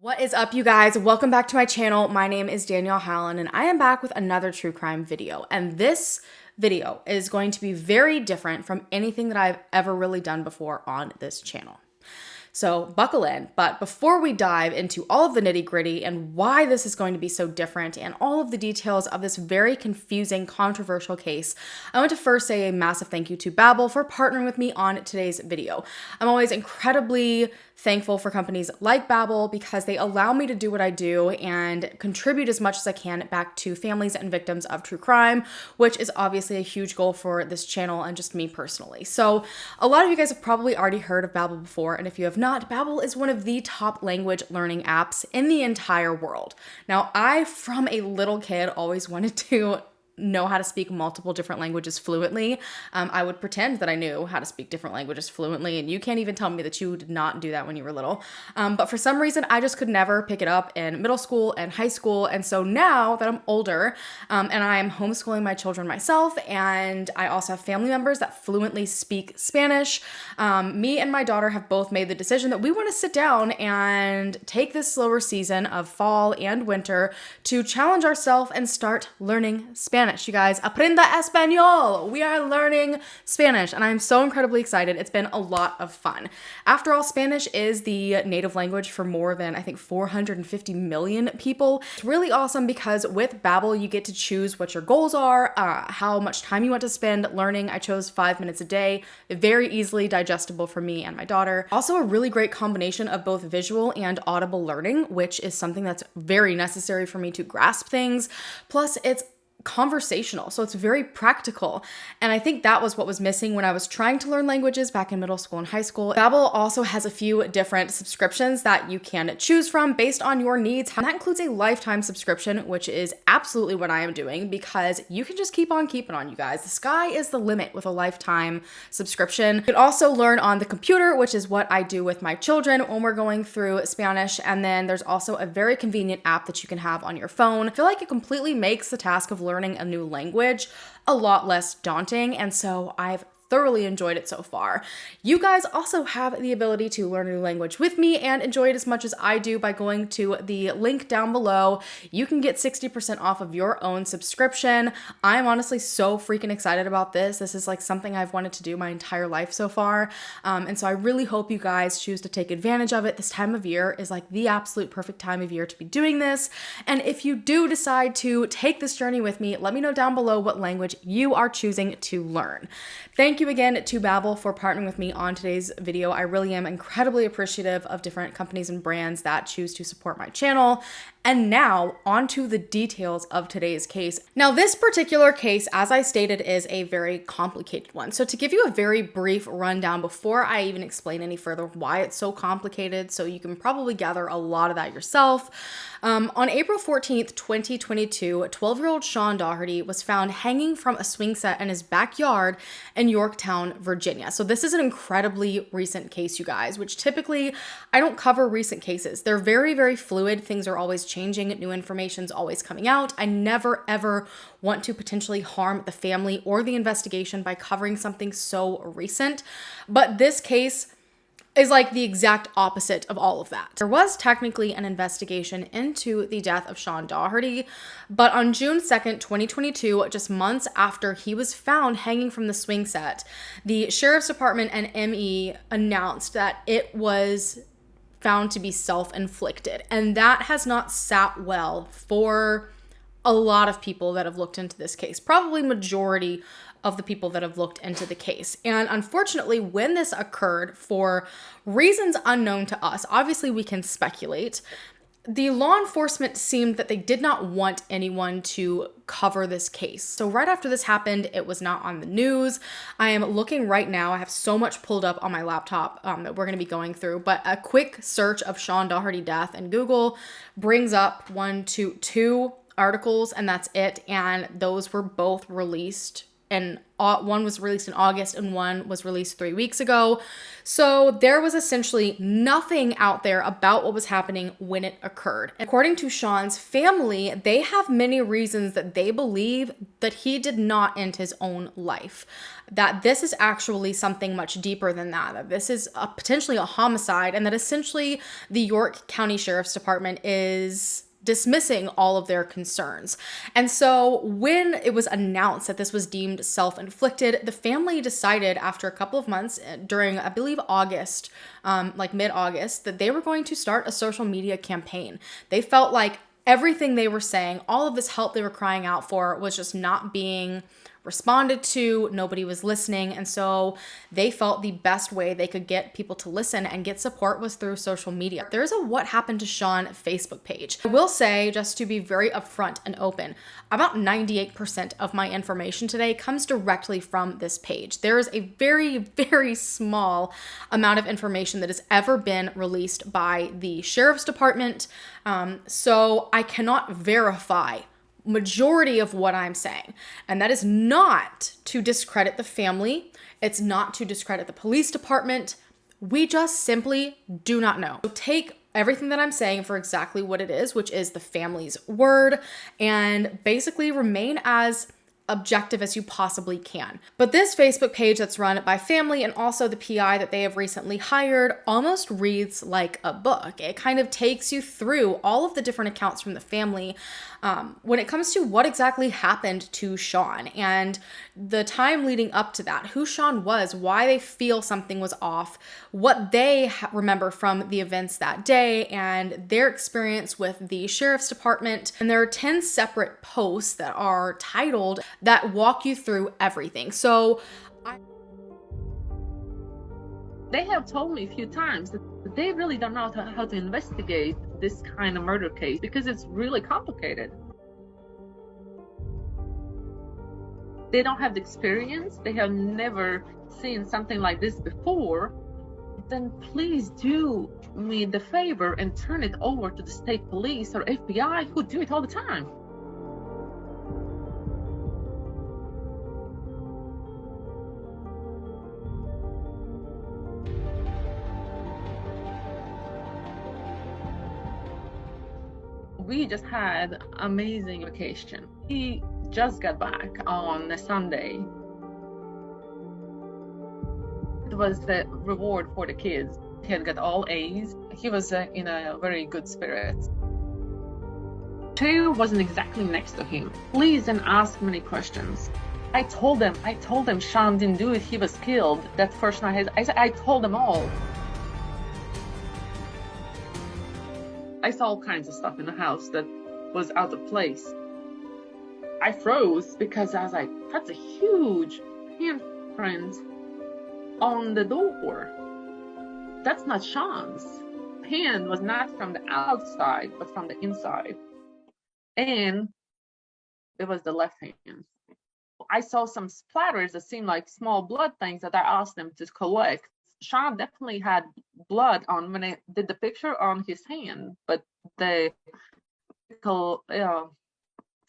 What is up, you guys? Welcome back to my channel. My name is Danielle Hallen and I am back with another true crime video. And this video is going to be very different from anything that I've ever really done before on this channel. So buckle in, but before we dive into all of the nitty gritty and why this is going to be so different and all of the details of this very confusing, controversial case, I want to first say a massive thank you to Babbel for partnering with me on today's video. I'm always incredibly thankful for companies like Babbel because they allow me to do what I do and contribute as much as I can back to families and victims of true crime, which is obviously a huge goal for this channel and just me personally. So a lot of you guys have probably already heard of Babbel before, and if you have not, Babbel is one of the top language learning apps in the entire world. Now, I, from a little kid, always wanted to know how to speak multiple different languages fluently. I would pretend that I knew how to speak different languages fluently, and you can't even tell me that you did not do that when you were little. But for some reason, I just could never pick it up in middle school and high school. And so now that I'm older, and I am homeschooling my children myself, and I also have family members that fluently speak Spanish, me and my daughter have both made the decision that we want to sit down and take this slower season of fall and winter to challenge ourselves and start learning Spanish. You guys, aprenda español. We are learning Spanish, and I'm so incredibly excited. It's been a lot of fun. After all, Spanish is the native language for more than, I think, 450 million people. It's really awesome because with Babbel, you get to choose what your goals are, how much time you want to spend learning. I chose 5 minutes a day, very easily digestible for me and my daughter. Also, a really great combination of both visual and audible learning, which is something that's very necessary for me to grasp things. Plus, it's conversational, so it's very practical, and I think that was what was missing when I was trying to learn languages back in middle school and high school. Babbel also has a few different subscriptions that you can choose from based on your needs, and that includes a lifetime subscription, which is absolutely what I am doing because you can just keep on keeping on, you guys. The sky is the limit with a lifetime subscription. You can also learn on the computer, which is what I do with my children when we're going through Spanish, and then there's also a very convenient app that you can have on your phone. I feel like it completely makes the task of learning a new language a lot less daunting, and so I've thoroughly enjoyed it so far. You guys also have the ability to learn a new language with me and enjoy it as much as I do by going to the link down below. You can get 60% off of your own subscription. I'm honestly so freaking excited about this. This is like something I've wanted to do my entire life so far. And so I really hope you guys choose to take advantage of it. This time of year is like the absolute perfect time of year to be doing this. And if you do decide to take this journey with me, let me know down below what language you are choosing to learn. Thank you again to Babbel for partnering with me on today's video. I really am incredibly appreciative of different companies and brands that choose to support my channel. And now onto the details of today's case. Now, this particular case, as I stated, is a very complicated one. So to give you a very brief rundown before I even explain any further why it's so complicated, so you can probably gather a lot of that yourself. On April 14th, 2022, 12-year-old Sean Daugherty was found hanging from a swing set in his backyard in Yorktown, Virginia. So this is an incredibly recent case, you guys, which typically I don't cover recent cases. They're very, very fluid. Things are always changing. New information's always coming out. I never, ever want to potentially harm the family or the investigation by covering something so recent. But this case is like the exact opposite of all of that. There was technically an investigation into the death of Sean Daugherty, but on June 2nd, 2022, just months after he was found hanging from the swing set, the Sheriff's Department and ME announced that it was found to be self-inflicted, and that has not sat well for a lot of people that have looked into this case, probably majority of the people that have looked into the case. And unfortunately, when this occurred, for reasons unknown to us, obviously we can speculate, the law enforcement seemed that they did not want anyone to cover this case. So right after this happened, it was not on the news. I am looking right now. I have so much pulled up on my laptop that we're going to be going through, but a quick search of Sean Daugherty death in Google brings up two articles, and that's it. And those were both released and one was released in August and one was released 3 weeks ago. So there was essentially nothing out there about what was happening when it occurred. According to Sean's family, they have many reasons that they believe that he did not end his own life, that this is actually something much deeper than that this is potentially a homicide, and that essentially the York County Sheriff's Department is dismissing all of their concerns. And so when it was announced that this was deemed self-inflicted, the family decided after a couple of months during, I believe, August, like mid-August, that they were going to start a social media campaign. They felt like everything they were saying, all of this help they were crying out for, was just not being responded to. Nobody was listening. And so they felt the best way they could get people to listen and get support was through social media. There's a What Happened to Sean Facebook page. I will say, just to be very upfront and open, about 98% of my information today comes directly from this page. There is a very, very small amount of information that has ever been released by the Sheriff's Department. So I cannot verify majority of what I'm saying. And that is not to discredit the family. It's not to discredit the police department. We just simply do not know. So take everything that I'm saying for exactly what it is, which is the family's word, and basically remain as objective as you possibly can. But this Facebook page that's run by family and also the PI that they have recently hired almost reads like a book. It kind of takes you through all of the different accounts from the family when it comes to what exactly happened to Sean and the time leading up to that, who Sean was, why they feel something was off, what they remember from the events that day, and their experience with the Sheriff's Department. And there are 10 separate posts that are titled that walk you through everything. So they have told me a few times that they really don't know how to investigate this kind of murder case because it's really complicated. They don't have the experience. They have never seen something like this before. Then please do me the favor and turn it over to the state police or FBI, who do it all the time. We just had amazing vacation. He just got back on a Sunday. It was the reward for the kids. He had got all A's. He was in a very good spirit. Chair wasn't exactly next to him. Please didn't ask many questions. I told them Sean didn't do it. He was killed that first night. I told them all. I saw all kinds of stuff in the house that was out of place. I froze because I was like, that's a huge handprint on the door. That's not Sean's. Hand was not from the outside, but from the inside. And it was the left hand. I saw some splatters that seemed like small blood things that I asked them to collect. Sean definitely had blood on when I did the picture on his hand, but the medical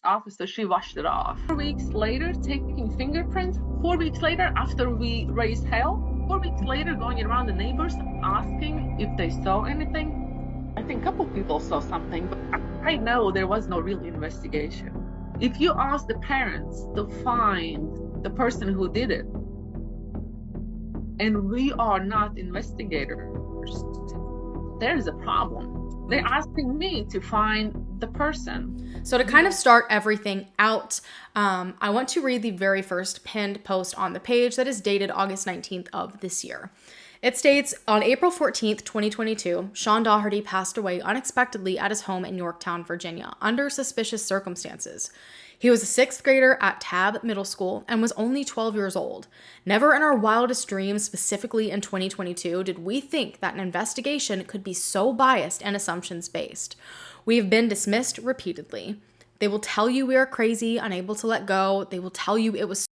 officer, she washed it off. 4 weeks later, taking fingerprints. 4 weeks later, after we raised hell. 4 weeks later, going around the neighbors asking if they saw anything. I think a couple people saw something, but I know there was no real investigation. If you ask the parents to find the person who did it, and we are not investigators, there's a problem. They're asking me to find the person. So to kind of start everything out, I want to read the very first pinned post on the page that is dated August 19th of this year. It states, on April 14th, 2022, Sean Daugherty passed away unexpectedly at his home in Yorktown, Virginia, under suspicious circumstances. He was a sixth grader at Tab Middle School and was only 12 years old. Never in our wildest dreams, specifically in 2022, did we think that an investigation could be so biased and assumptions-based. We have been dismissed repeatedly. They will tell you we are crazy, unable to let go. They will tell you it was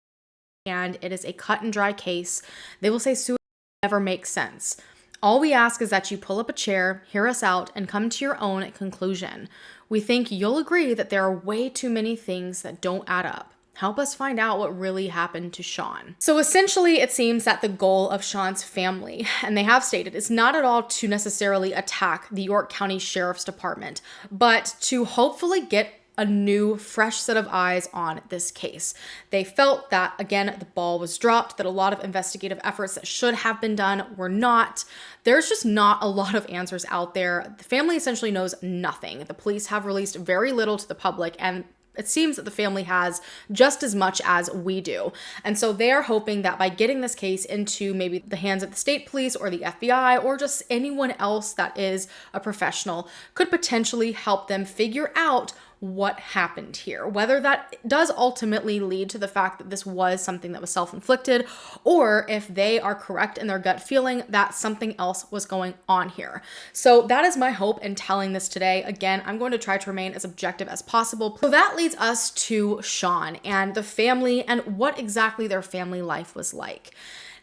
and it is a cut and dry case. They will say suicide never makes sense. All we ask is that you pull up a chair, hear us out, and come to your own conclusion. We think you'll agree that there are way too many things that don't add up. Help us find out what really happened to Sean. So essentially, it seems that the goal of Sean's family, and they have stated, is not at all to necessarily attack the York County Sheriff's Department, but to hopefully get a new, fresh set of eyes on this case. They felt that, again, the ball was dropped, that a lot of investigative efforts that should have been done were not. There's just not a lot of answers out there. The family essentially knows nothing. The police have released very little to the public, and it seems that the family has just as much as we do. And so they are hoping that by getting this case into maybe the hands of the state police or the FBI or just anyone else that is a professional could potentially help them figure out what happened here, whether that does ultimately lead to the fact that this was something that was self-inflicted, or if they are correct in their gut feeling that something else was going on here. So that is my hope in telling this today. Again, I'm going to try to remain as objective as possible. So that leads us to Sean and the family and what exactly their family life was like.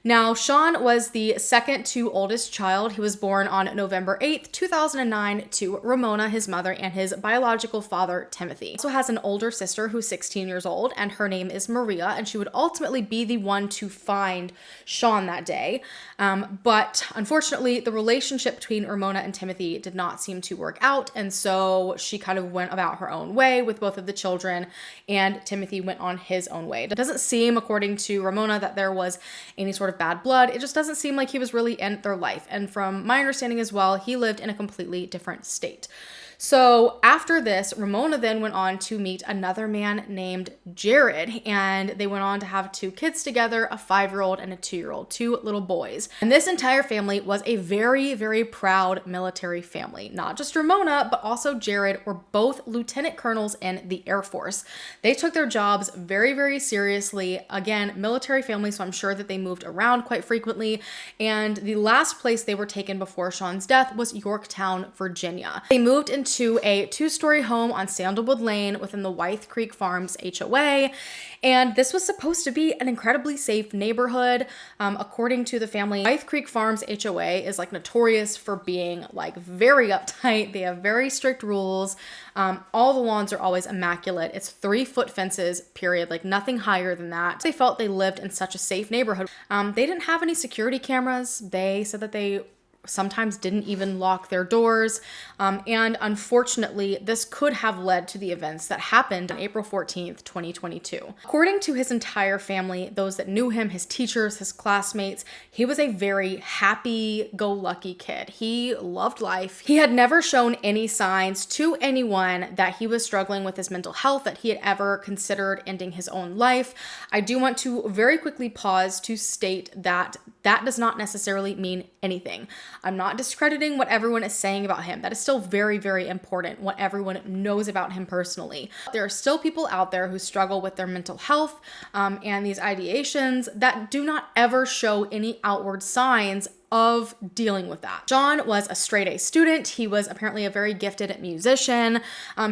Now, Sean was the second to oldest child. He was born on November 8th, 2009 to Ramona, his mother, and his biological father, Timothy. He also has an older sister who's 16 years old, and her name is Maria, and she would ultimately be the one to find Sean that day. But unfortunately, the relationship between Ramona and Timothy did not seem to work out, and so she kind of went about her own way with both of the children, and Timothy went on his own way. It doesn't seem, according to Ramona, that there was any sort of bad blood. It just doesn't seem like he was really in their life. And from my understanding as well, he lived in a completely different state. So after this, Ramona then went on to meet another man named Jared, and they went on to have 2 kids together, a 5-year-old and a 2-year-old, 2 little boys. And this entire family was a very, very proud military family. Not just Ramona, but also Jared were both lieutenant colonels in the Air Force. They took their jobs very, very seriously. Again, military family, so I'm sure that they moved around quite frequently. And the last place they were taken before Sean's death was Yorktown, Virginia. They moved into a 2-story home on Sandalwood Lane within the Wythe Creek Farms HOA. And this was supposed to be an incredibly safe neighborhood. According to the family, Wythe Creek Farms HOA is like notorious for being like very uptight. They have very strict rules. All the lawns are always immaculate. It's 3-foot fences, period, like nothing higher than that. They felt they lived in such a safe neighborhood. They didn't have any security cameras. They said that they sometimes didn't even lock their doors. And unfortunately, this could have led to the events that happened on April 14th, 2022. According to his entire family, those that knew him, his teachers, his classmates, he was a very happy-go-lucky kid. He loved life. He had never shown any signs to anyone that he was struggling with his mental health, that he had ever considered ending his own life. I do want to very quickly pause to state that that does not necessarily mean anything. I'm not discrediting what everyone is saying about him. That is still very, very important, what everyone knows about him personally. There are still people out there who struggle with their mental health and these ideations that do not ever show any outward signs of dealing with that. Sean was a straight A student. He was apparently a very gifted musician.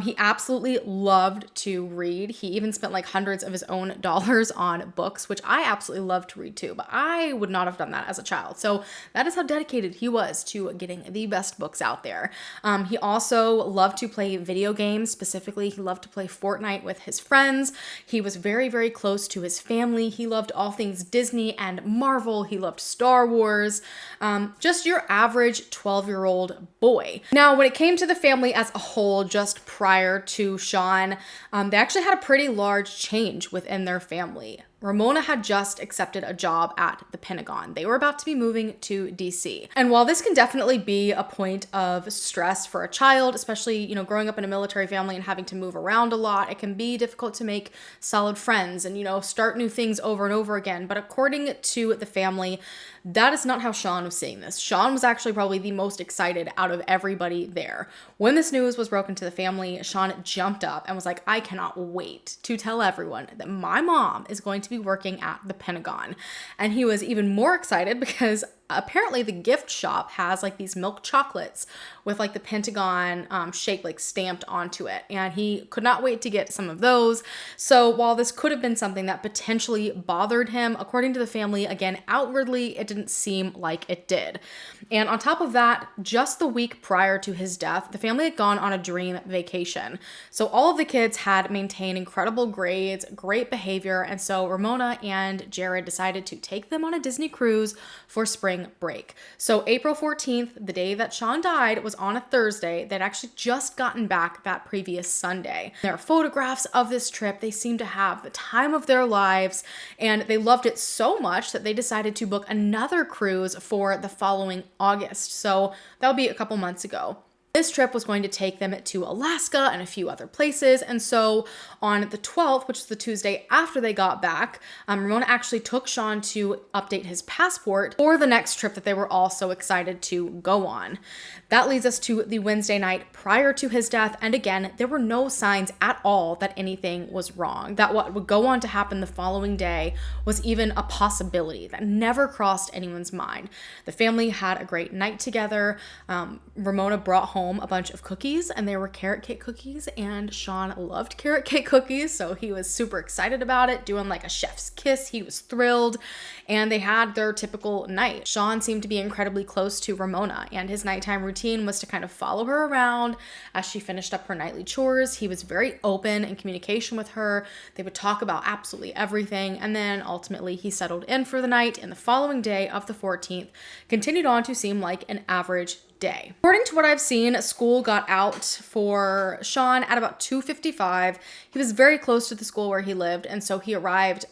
He absolutely loved to read. He even spent like hundreds of his own dollars on books, which I absolutely love to read too, but I would not have done that as a child. So that is how dedicated he was to getting the best books out there. He also loved to play video games. Specifically, he loved to play Fortnite with his friends. He was very, very close to his family. He loved all things Disney and Marvel. He loved Star Wars. Just your average 12-year-old boy. Now, when it came to the family as a whole, just prior to Sean, they actually had a pretty large change within their family. Ramona had just accepted a job at the Pentagon. They were about to be moving to DC. And while this can definitely be a point of stress for a child, especially, growing up in a military family and having to move around a lot, it can be difficult to make solid friends and, start new things over and over again. But according to the family, that is not how Sean was seeing this. Sean was actually probably the most excited out of everybody there. When this news was broken to the family, Sean jumped up and was like, I cannot wait to tell everyone that my mom is going to be working at the Pentagon. And he was even more excited because apparently the gift shop has like these milk chocolates with like the Pentagon shape like stamped onto it. And he could not wait to get some of those. So while this could have been something that potentially bothered him, according to the family, again, outwardly, it didn't seem like it did. And on top of that, just the week prior to his death, the family had gone on a dream vacation. So all of the kids had maintained incredible grades, great behavior, and so Ramona and Jared decided to take them on a Disney cruise for spring break. So April 14th, the day that Sean died, was on a Thursday. They'd actually just gotten back that previous Sunday. There are photographs of this trip. They seem to have the time of their lives, and they loved it so much that they decided to book another cruise for the following August. So that'll be a couple months ago. This trip was going to take them to Alaska and a few other places. And so on the 12th, which is the Tuesday after they got back, Ramona actually took Sean to update his passport for the next trip that they were all so excited to go on. That leads us to the Wednesday night prior to his death. And again, there were no signs at all that anything was wrong, that what would go on to happen the following day was even a possibility. That never crossed anyone's mind. The family had a great night together. Ramona brought home a bunch of cookies, and they were carrot cake cookies, and Sean loved carrot cake cookies, so he was super excited about it, doing like a chef's kiss. He was thrilled, and they had their typical night. Sean seemed to be incredibly close to Ramona, and his nighttime routine was to kind of follow her around as she finished up her nightly chores. He was very open in communication with her. They would talk about absolutely everything, and then ultimately he settled in for the night, and the following day of the 14th continued on to seem like an average day. According to what I've seen, school got out for Sean at about 2:55. He was very close to the school where he lived, and so he arrived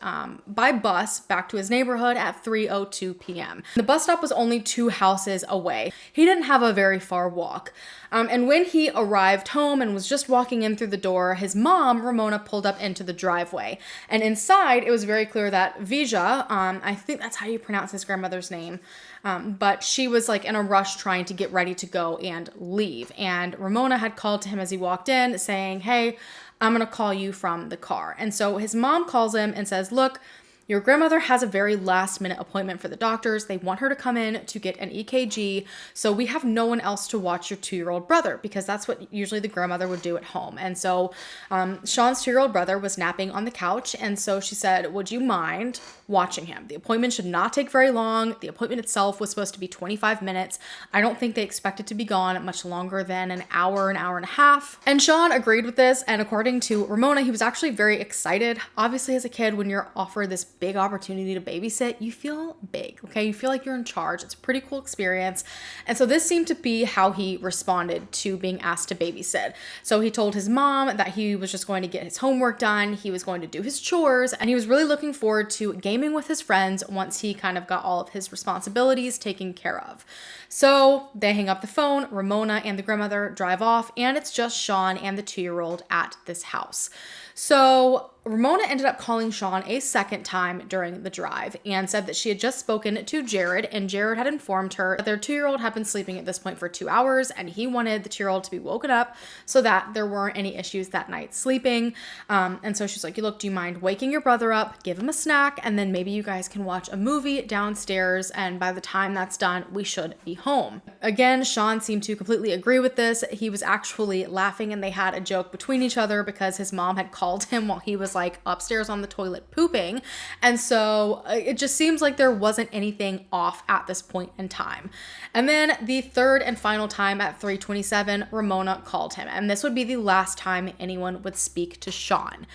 by bus back to his neighborhood at 3:02 p.m. The bus stop was only 2 houses away. He didn't have a very far walk. And when he arrived home and was just walking in through the door, his mom, Ramona, pulled up into the driveway. And inside, it was very clear that Vija, I think that's how you pronounce his grandmother's name, but she was like in a rush trying to get ready to go and leave. And Ramona had called to him as he walked in saying, "Hey, I'm going to call you from the car." And so his mom calls him and says, "Look, your grandmother has a very last minute appointment for the doctors. They want her to come in to get an EKG. So we have no one else to watch your 2-year-old brother," because that's what usually the grandmother would do at home. And so Sean's 2-year-old brother was napping on the couch. And so she said, "Would you mind watching him? The appointment should not take very long. The appointment itself was supposed to be 25 minutes. I don't think they expect it to be gone much longer than an hour and a half." And Sean agreed with this. And according to Ramona, he was actually very excited. Obviously, as a kid, when you're offered this big opportunity to babysit, you feel big, okay? You feel like you're in charge. It's a pretty cool experience. And so this seemed to be how he responded to being asked to babysit. So he told his mom that he was just going to get his homework done, he was going to do his chores, and he was really looking forward to gaming with his friends once he kind of got all of his responsibilities taken care of. So they hang up the phone, Ramona and the grandmother drive off, and it's just Sean and the 2-year-old at this house. So Ramona ended up calling Sean a second time during the drive and said that she had just spoken to Jared, and Jared had informed her that their 2-year-old had been sleeping at this point for 2 hours, and he wanted the 2-year-old to be woken up so that there weren't any issues that night sleeping. And so she's like, "Look, do you mind waking your brother up, give him a snack, and then maybe you guys can watch a movie downstairs, and by the time that's done, we should be home." Again, Sean seemed to completely agree with this. He was actually laughing, and they had a joke between each other because his mom had called him while he was like upstairs on the toilet pooping. And so it just seems like there wasn't anything off at this point in time. And then the third and final time at 3:27, Ramona called him. And this would be the last time anyone would speak to Sean.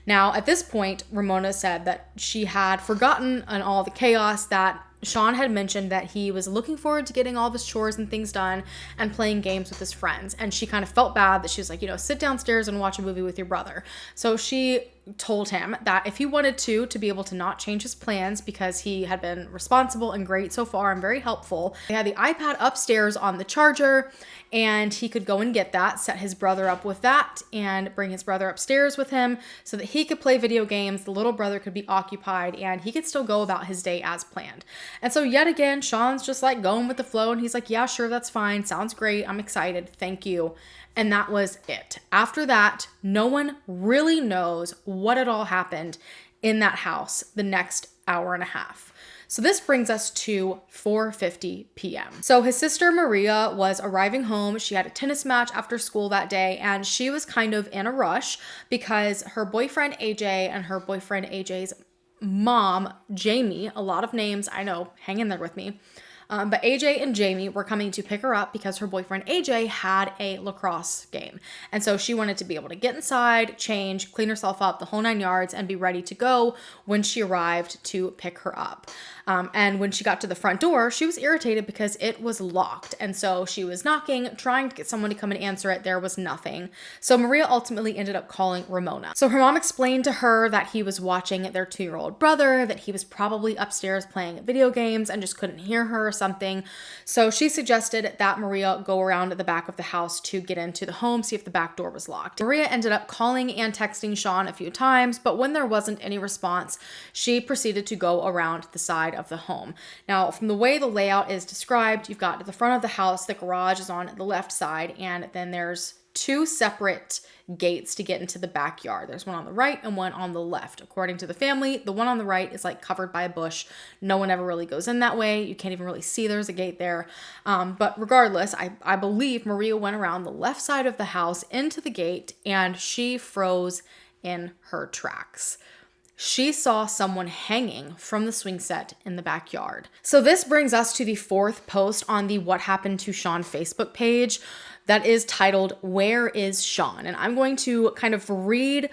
Now, at this point, Ramona said that she had forgotten in all the chaos that Sean had mentioned that he was looking forward to getting all of his chores and things done and playing games with his friends. And she kind of felt bad that she was like, sit downstairs and watch a movie with your brother. So she told him that if he wanted to be able to not change his plans because he had been responsible and great so far and very helpful. They had the iPad upstairs on the charger, and he could go and get that, set his brother up with that, and bring his brother upstairs with him so that he could play video games, the little brother could be occupied, and he could still go about his day as planned. And so yet again, Sean's just like going with the flow, and he's like, "Yeah, sure, that's fine. Sounds great. I'm excited. Thank you." And that was it. After that, no one really knows what at all happened in that house the next hour and a half. So this brings us to 4:50 p.m. So his sister Maria was arriving home. She had a tennis match after school that day, and she was kind of in a rush because her boyfriend AJ and her boyfriend AJ's mom, Jamie, a lot of names, I know, hang in there with me. But AJ and Jamie were coming to pick her up because her boyfriend AJ had a lacrosse game. And so she wanted to be able to get inside, change, clean herself up, the whole 9 yards, and be ready to go when she arrived to pick her up. And when she got to the front door, she was irritated because it was locked. And so she was knocking, trying to get someone to come and answer it. There was nothing. So Maria ultimately ended up calling Ramona. So her mom explained to her that he was watching their 2-year-old brother, that he was probably upstairs playing video games and just couldn't hear her or something. So she suggested that Maria go around the back of the house to get into the home, see if the back door was locked. Maria ended up calling and texting Sean a few times, but when there wasn't any response, she proceeded to go around the side of the home. Now, from the way the layout is described, you've got the front of the house, the garage is on the left side, and then there's 2 separate gates to get into the backyard. There's one on the right and one on the left. According to the family, the one on the right is like covered by a bush. No one ever really goes in that way. You can't even really see there's a gate there. But regardless, I believe Maria went around the left side of the house into the gate, and she froze in her tracks. She saw someone hanging from the swing set in the backyard. So this brings us to the 4th post on the What Happened to Sean Facebook page that is titled, Where is Sean? And I'm going to kind of read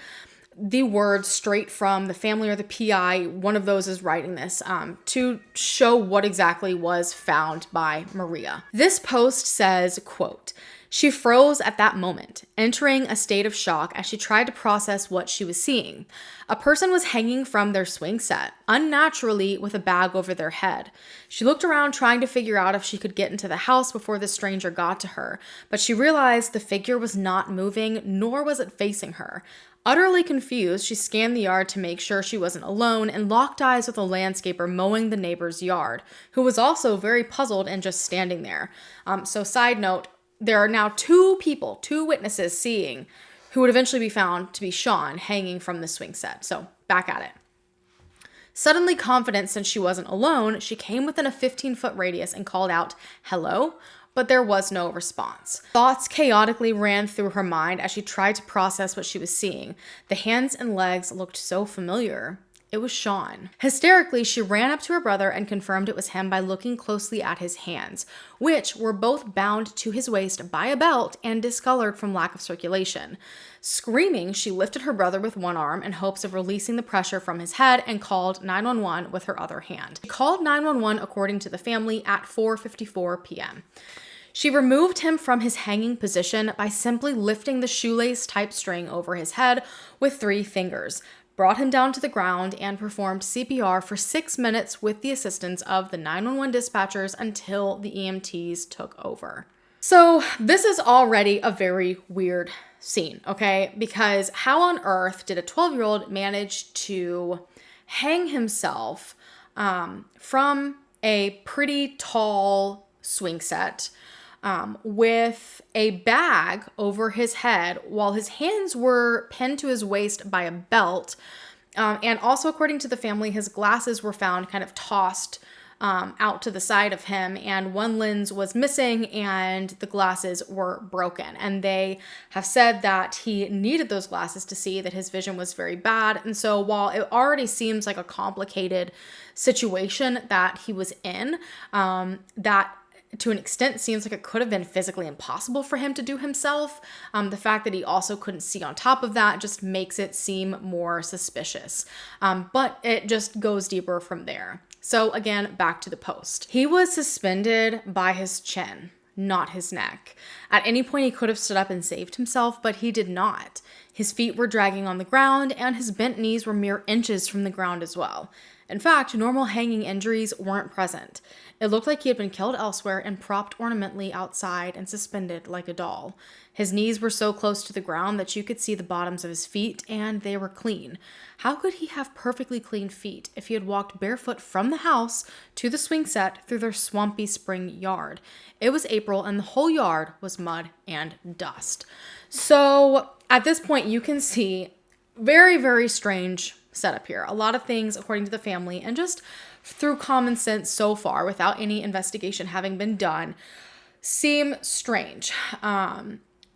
the words straight from the family or the PI. One of those is writing this to show what exactly was found by Maria. This post says, quote, "She froze at that moment, entering a state of shock as she tried to process what she was seeing. A person was hanging from their swing set, unnaturally with a bag over their head. She looked around trying to figure out if she could get into the house before the stranger got to her, but she realized the figure was not moving, nor was it facing her. Utterly confused, she scanned the yard to make sure she wasn't alone and locked eyes with a landscaper mowing the neighbor's yard, who was also very puzzled and just standing there." So side note, there are now 2 witnesses seeing who would eventually be found to be Sean hanging from the swing set. So back at it. Suddenly confident since she wasn't alone, she came within a 15-foot radius and called out, "Hello?" But there was no response. Thoughts chaotically ran through her mind as she tried to process what she was seeing. The hands and legs looked so familiar. It was Sean. Hysterically, she ran up to her brother and confirmed it was him by looking closely at his hands, which were both bound to his waist by a belt and discolored from lack of circulation. Screaming, she lifted her brother with one arm in hopes of releasing the pressure from his head and called 911 with her other hand. She called 911 according to the family at 4:54 p.m. She removed him from his hanging position by simply lifting the shoelace-type string over his head with 3 fingers, brought him down to the ground, and performed CPR for 6 minutes with the assistance of the 911 dispatchers until the EMTs took over. So this is already a very weird scene, okay? Because how on earth did a 12-year-old manage to hang himself from a pretty tall swing set with a bag over his head while his hands were pinned to his waist by a belt? And also, according to the family, his glasses were found kind of tossed out to the side of him, and one lens was missing and the glasses were broken. And they have said that he needed those glasses to see, that his vision was very bad. And so while it already seems like a complicated situation that he was in, that to an extent seems like it could have been physically impossible for him to do himself. The fact that he also couldn't see on top of that just makes it seem more suspicious. But it just goes deeper from there. So again, back to the post. He was suspended by his chin, not his neck. At any point, he could have stood up and saved himself, but he did not. His feet were dragging on the ground, and his bent knees were mere inches from the ground as well. In fact, normal hanging injuries weren't present. It looked like he had been killed elsewhere and propped ornamentally outside and suspended like a doll. His knees were so close to the ground that you could see the bottoms of his feet, and they were clean. How could he have perfectly clean feet if he had walked barefoot from the house to the swing set through their swampy spring yard? It was April, and the whole yard was mud and dust. So at this point, you can see very, very strange setup here. A lot of things according to the family, and just through common sense so far, without any investigation having been done, seem strange.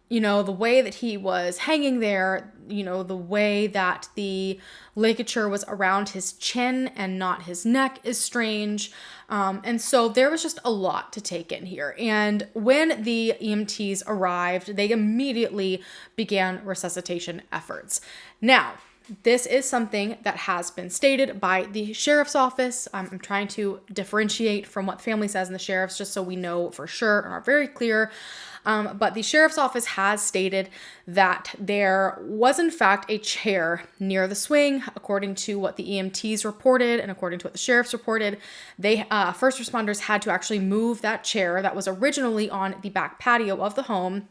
The way that he was hanging there, the way that the ligature was around his chin and not his neck is strange. And so there was just a lot to take in here. And when the EMTs arrived, they immediately began resuscitation efforts. Now, this is something that has been stated by the sheriff's office. I'm trying to differentiate from what the family says and the sheriff's, just so we know for sure and are very clear. But the sheriff's office has stated that there was in fact a chair near the swing, according to what the EMTs reported and according to what the sheriff's reported. They first responders had to actually move that chair that was originally on the back patio of the home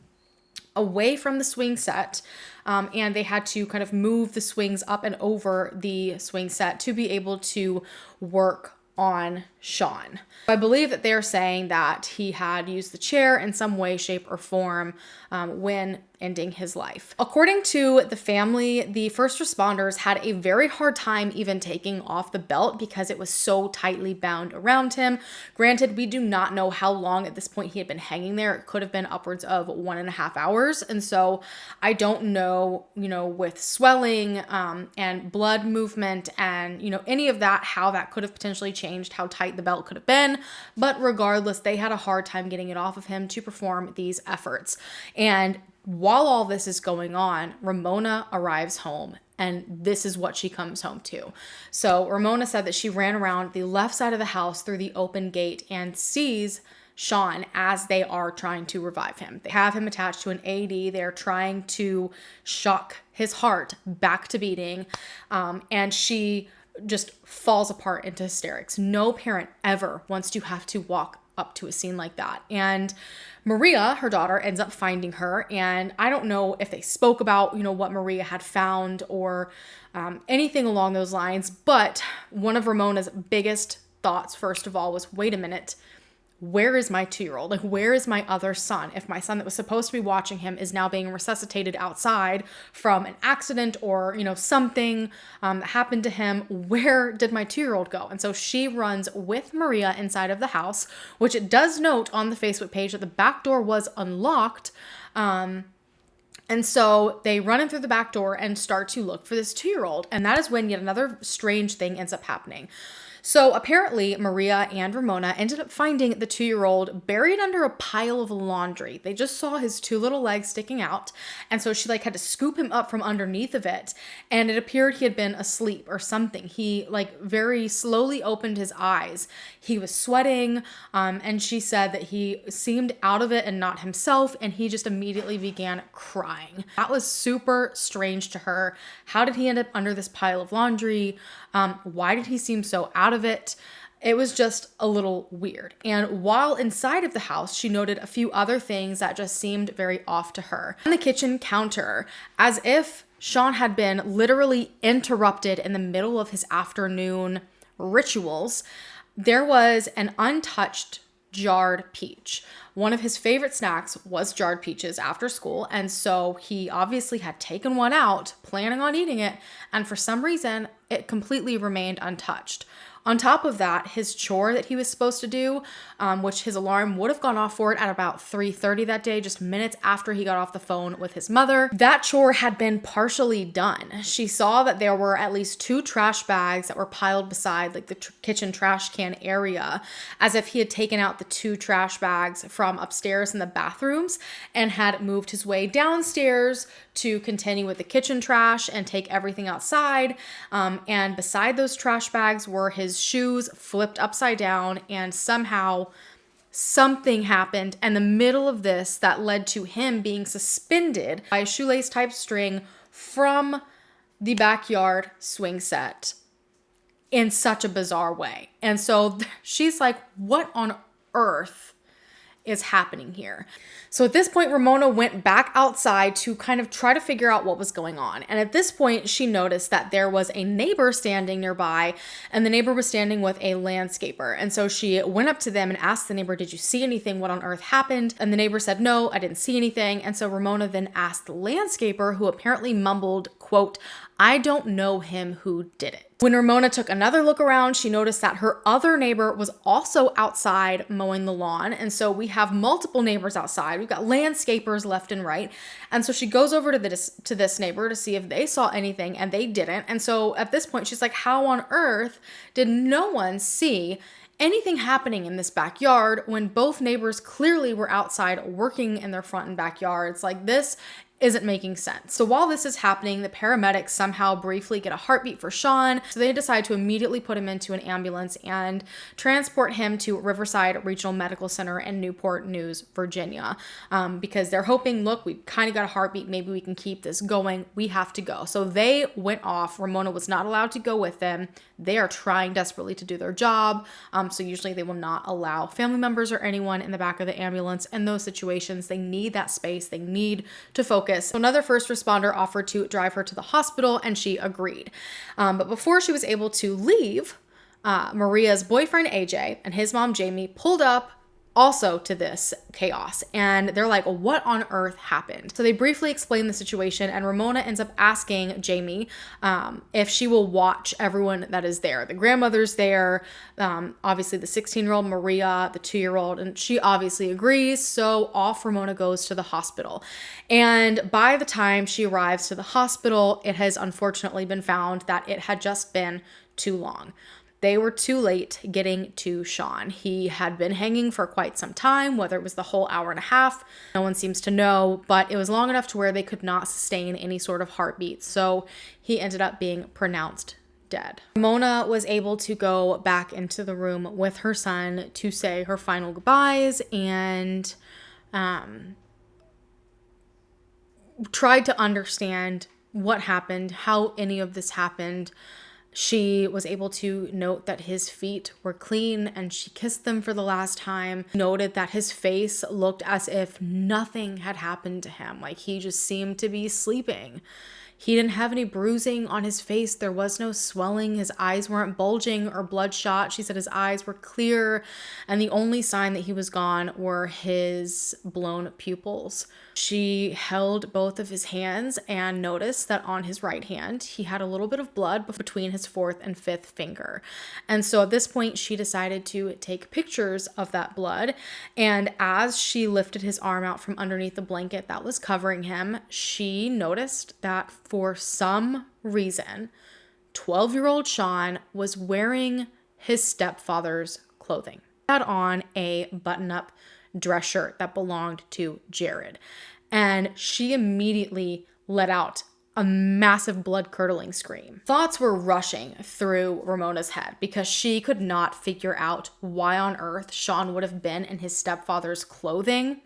away from the swing set. And they had to kind of move the swings up and over the swing set to be able to work on Sean. I believe that they're saying that he had used the chair in some way, shape, or form when ending his life. According to the family, the first responders had a very hard time even taking off the belt because it was so tightly bound around him. Granted, we do not know how long at this point he had been hanging there. It could have been upwards of 1.5 hours. And so I don't know, with swelling and blood movement and, any of that, how that could have potentially changed how tight the belt could have been. But regardless, they had a hard time getting it off of him to perform these efforts. And while all this is going on, Ramona arrives home, and this is what she comes home to. So Ramona said that she ran around the left side of the house through the open gate and sees Sean as they are trying to revive him. They have him attached to an AED. They're trying to shock his heart back to beating. And she just falls apart into hysterics. No parent ever wants to have to walk up to a scene like that. And Maria, her daughter, ends up finding her. And I don't know if they spoke about, what Maria had found or anything along those lines. But one of Ramona's biggest thoughts, first of all, was, wait a minute, where is my 2-year-old? Like, where is my other son? If my son that was supposed to be watching him is now being resuscitated outside from an accident or, something that happened to him, where did my 2-year-old go? And so she runs with Maria inside of the house, which it does note on the Facebook page that the back door was unlocked. And so they run in through the back door and start to look for this 2-year-old. And that is when yet another strange thing ends up happening. So apparently Maria and Ramona ended up finding the 2-year-old buried under a pile of laundry. They just saw his 2 little legs sticking out. And so she had to scoop him up from underneath of it. And it appeared he had been asleep or something. He very slowly opened his eyes. He was sweating. And she said that he seemed out of it and not himself. And he just immediately began crying. That was super strange to her. How did he end up under this pile of laundry? Why did he seem so out of it? It was just a little weird. And while inside of the house, she noted a few other things that just seemed very off to her. On the kitchen counter, as if Sean had been literally interrupted in the middle of his afternoon rituals, there was an untouched jarred peach. One of his favorite snacks was jarred peaches after school, and so he obviously had taken one out, planning on eating it, and for some reason, it completely remained untouched. On top of that, his chore that he was supposed to do, which his alarm would have gone off for it at about 3:30 that day, just minutes after he got off the phone with his mother, that chore had been partially done. She saw that there were at least 2 trash bags that were piled beside the kitchen trash can area, as if he had taken out the 2 trash bags from upstairs in the bathrooms and had moved his way downstairs to continue with the kitchen trash and take everything outside. And beside those trash bags were his shoes flipped upside down, and somehow something happened in the middle of this that led to him being suspended by a shoelace type string from the backyard swing set in such a bizarre way. And so she's like, what on earth is happening here? So at this point, Ramona went back outside to kind of try to figure out what was going on. And at this point, she noticed that there was a neighbor standing nearby, and the neighbor was standing with a landscaper. And so she went up to them and asked the neighbor, did you see anything? What on earth happened? And the neighbor said, no, I didn't see anything. And so Ramona then asked the landscaper, who apparently mumbled, quote, I don't know him who did it. When Ramona took another look around, she noticed that her other neighbor was also outside mowing the lawn. And so we have multiple neighbors outside. We've got landscapers left and right. And so she goes over to this neighbor to see if they saw anything, and they didn't. And so at this point, she's like, how on earth did no one see anything happening in this backyard when both neighbors clearly were outside working in their front and backyards? Like, this isn't making sense. So while this is happening, the paramedics somehow briefly get a heartbeat for Sean. So they decide to immediately put him into an ambulance and transport him to Riverside Regional Medical Center in Newport News, Virginia, because they're hoping, look, we kind of got a heartbeat. Maybe we can keep this going. We have to go. So they went off. Ramona was not allowed to go with them. They are trying desperately to do their job. So usually they will not allow family members or anyone in the back of the ambulance in those situations. They need that space. They need to focus. So another first responder offered to drive her to the hospital, and she agreed. But before she was able to leave, Maria's boyfriend AJ and his mom Jamie pulled up also to this chaos, and they're like, what on earth happened? So they briefly explain the situation, and Ramona ends up asking Jamie if she will watch everyone that is there. The grandmother's there, obviously the 16-year-old Maria, the 2-year-old, and she obviously agrees. So off Ramona goes to the hospital. And by the time she arrives to the hospital, it has unfortunately been found that it had just been too long. They were too late getting to Sean. He had been hanging for quite some time, whether it was the whole hour and a half, no one seems to know, but it was long enough to where they could not sustain any sort of heartbeat. So he ended up being pronounced dead. Ramona was able to go back into the room with her son to say her final goodbyes, and tried to understand what happened, how any of this happened. She was able to note that his feet were clean, and she kissed them for the last time. Noted that his face looked as if nothing had happened to him. Like, he just seemed to be sleeping. He didn't have any bruising on his face. There was no swelling. His eyes weren't bulging or bloodshot. She said his eyes were clear, and the only sign that he was gone were his blown pupils. She held both of his hands and noticed that on his right hand, he had a little bit of blood between his fourth and fifth finger. And so at this point, she decided to take pictures of that blood. And as she lifted his arm out from underneath the blanket that was covering him, she noticed that for some reason, 12-year-old Sean was wearing his stepfather's clothing. He had on a button-up dress shirt that belonged to Jared. And she immediately let out a massive blood-curdling scream. Thoughts were rushing through Ramona's head because she could not figure out why on earth Sean would have been in his stepfather's clothing.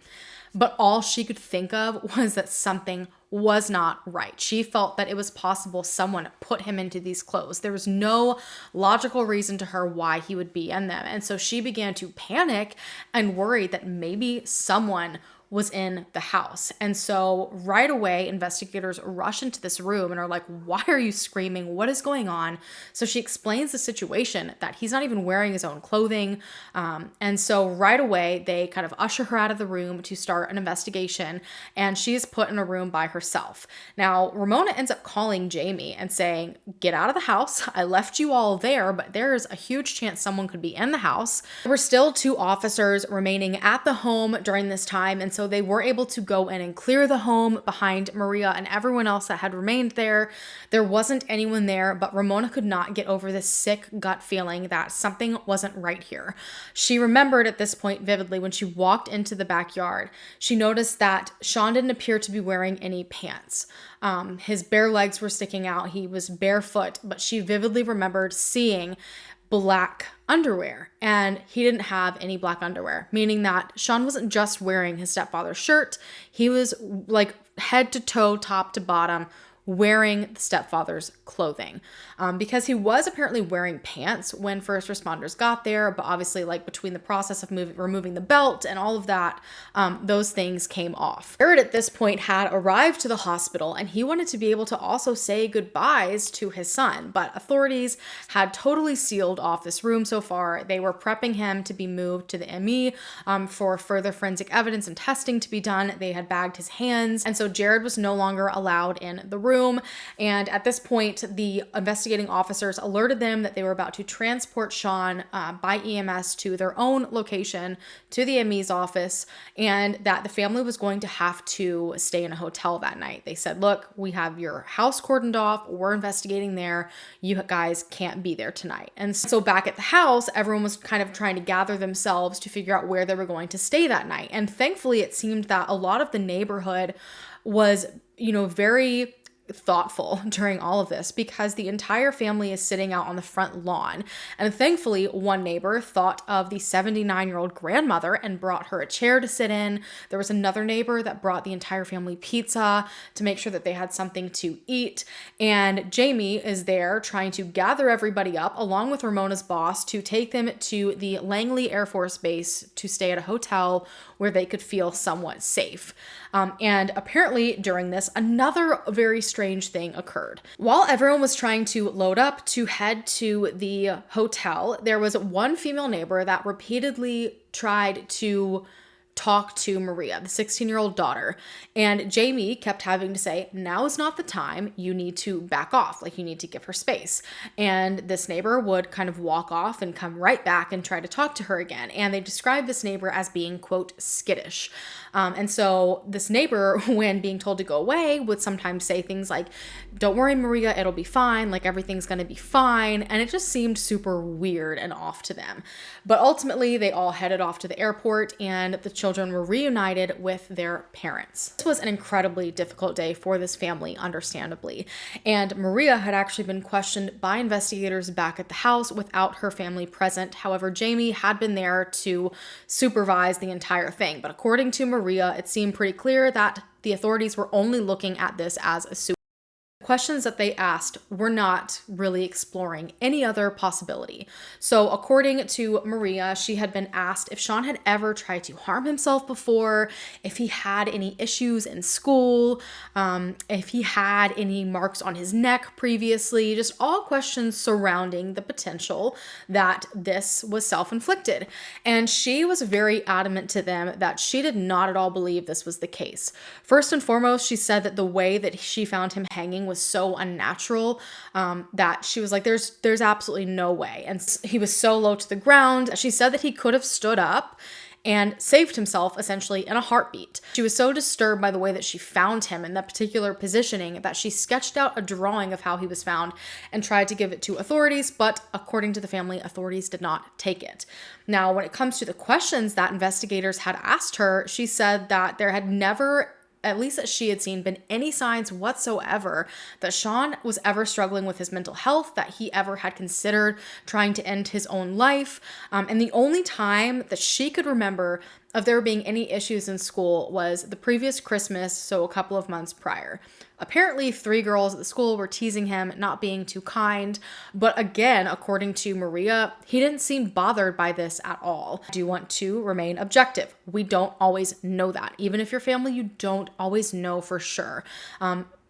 But all she could think of was that something was not right. She felt that it was possible someone put him into these clothes. There was no logical reason to her why he would be in them. And so she began to panic and worry that maybe someone was in the house. And so right away, investigators rush into this room and are like, why are you screaming? What is going on? So she explains the situation, that he's not even wearing his own clothing. And so right away, they kind of usher her out of the room to start an investigation, and she is put in a room by herself. Now, Ramona ends up calling Jamie and saying, get out of the house. I left you all there, but there's a huge chance someone could be in the house. There were still 2 officers remaining at the home during this time, and so they were able to go in and clear the home behind Maria and everyone else that had remained there. There wasn't anyone there, but Ramona could not get over this sick gut feeling that something wasn't right here. She remembered at this point vividly when she walked into the backyard. She noticed that Sean didn't appear to be wearing any pants. His bare legs were sticking out. He was barefoot, but she vividly remembered seeing black underwear, and he didn't have any black underwear, meaning that Sean wasn't just wearing his stepfather's shirt. He was like head to toe, top to bottom, wearing the stepfather's clothing, because he was apparently wearing pants when first responders got there, but obviously like between the process of removing the belt and all of that, those things came off. Jared at this point had arrived to the hospital, and he wanted to be able to also say goodbyes to his son, but authorities had totally sealed off this room so far. They were prepping him to be moved to the ME for further forensic evidence and testing to be done. They had bagged his hands, and so Jared was no longer allowed in the room. room. And at this point, the investigating officers alerted them that they were about to transport Sean by EMS to their own location, to the ME's office, and that the family was going to have to stay in a hotel that night. They said, look, we have your house cordoned off. We're investigating there. You guys can't be there tonight. And so back at the house, everyone was kind of trying to gather themselves to figure out where they were going to stay that night. And thankfully, it seemed that a lot of the neighborhood was, very thoughtful during all of this, because the entire family is sitting out on the front lawn. And thankfully, one neighbor thought of the 79-year-old grandmother and brought her a chair to sit in. There was another neighbor that brought the entire family pizza to make sure that they had something to eat. And Jamie is there trying to gather everybody up along with Ramona's boss to take them to the Langley Air Force Base to stay at a hotel where they could feel somewhat safe. And apparently during this, another very strange thing occurred. While everyone was trying to load up to head to the hotel, there was one female neighbor that repeatedly tried to talk to Maria, the 16-year-old daughter. And Jamie kept having to say, now is not the time. You need to back off. Like, you need to give her space. And this neighbor would kind of walk off and come right back and try to talk to her again. And they described this neighbor as being, quote, skittish. And so this neighbor, when being told to go away, would sometimes say things like, don't worry, Maria, it'll be fine. Like, everything's going to be fine. And it just seemed super weird and off to them. But ultimately, they all headed off to the airport, and the children were reunited with their parents. This was an incredibly difficult day for this family, understandably. And Maria had actually been questioned by investigators back at the house without her family present. However, Jamie had been there to supervise the entire thing. But according to Maria, it seemed pretty clear that the authorities were only looking at this as a suicide. Questions that they asked were not really exploring any other possibility. So according to Maria, she had been asked if Sean had ever tried to harm himself before, if he had any issues in school, if he had any marks on his neck previously, just all questions surrounding the potential that this was self-inflicted. And she was very adamant to them that she did not at all believe this was the case. First and foremost, she said that the way that she found him hanging was so unnatural that she was like, there's absolutely no way. And he was so low to the ground. She said that he could have stood up and saved himself essentially in a heartbeat. She was so disturbed by the way that she found him in that particular positioning that she sketched out a drawing of how he was found and tried to give it to authorities, but according to the family, authorities did not take it. Now, when it comes to the questions that investigators had asked her, she said that there had never, at least that she had seen, been any signs whatsoever that Sean was ever struggling with his mental health, that he ever had considered trying to end his own life. And the only time that she could remember of there being any issues in school was the previous Christmas, so a couple of months prior. Apparently, 3 girls at the school were teasing him, not being too kind. But again, according to Maria, he didn't seem bothered by this at all. I do want to remain objective. We don't always know that. Even if you're family, you don't always know for sure.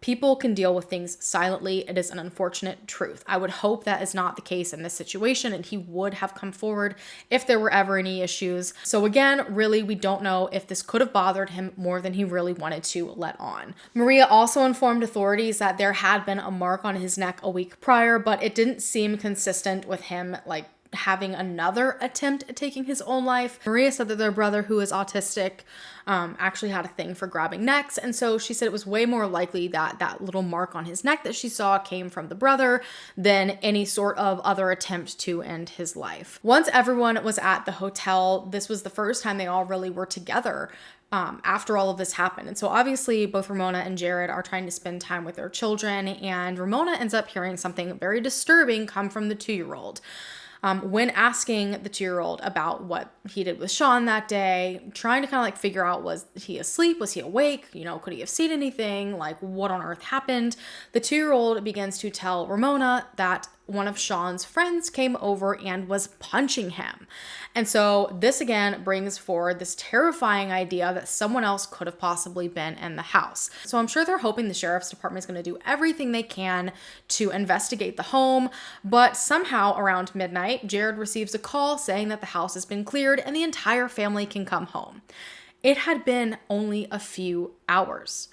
People can deal with things silently. It is an unfortunate truth. I would hope that is not the case in this situation, and he would have come forward if there were ever any issues. So again, really, we don't know if this could have bothered him more than he really wanted to let on. Maria also informed authorities that there had been a mark on his neck a week prior, but it didn't seem consistent with him, like, having another attempt at taking his own life. Maria said that their brother, who is autistic, actually had a thing for grabbing necks. And so she said it was way more likely that that little mark on his neck that she saw came from the brother than any sort of other attempt to end his life. Once everyone was at the hotel, this was the first time they all really were together after all of this happened. And so obviously both Ramona and Jared are trying to spend time with their children, and Ramona ends up hearing something very disturbing come from the 2-year-old. When asking the 2-year-old about what he did with Sean that day, trying to kind of like figure out, was he asleep? Was he awake? Could he have seen anything? Like, what on earth happened? The 2-year-old begins to tell Ramona that one of Sean's friends came over and was punching him. And so this again brings forward this terrifying idea that someone else could have possibly been in the house. So I'm sure they're hoping the sheriff's department is going to do everything they can to investigate the home. But somehow around midnight, Jared receives a call saying that the house has been cleared and the entire family can come home. It had been only a few hours.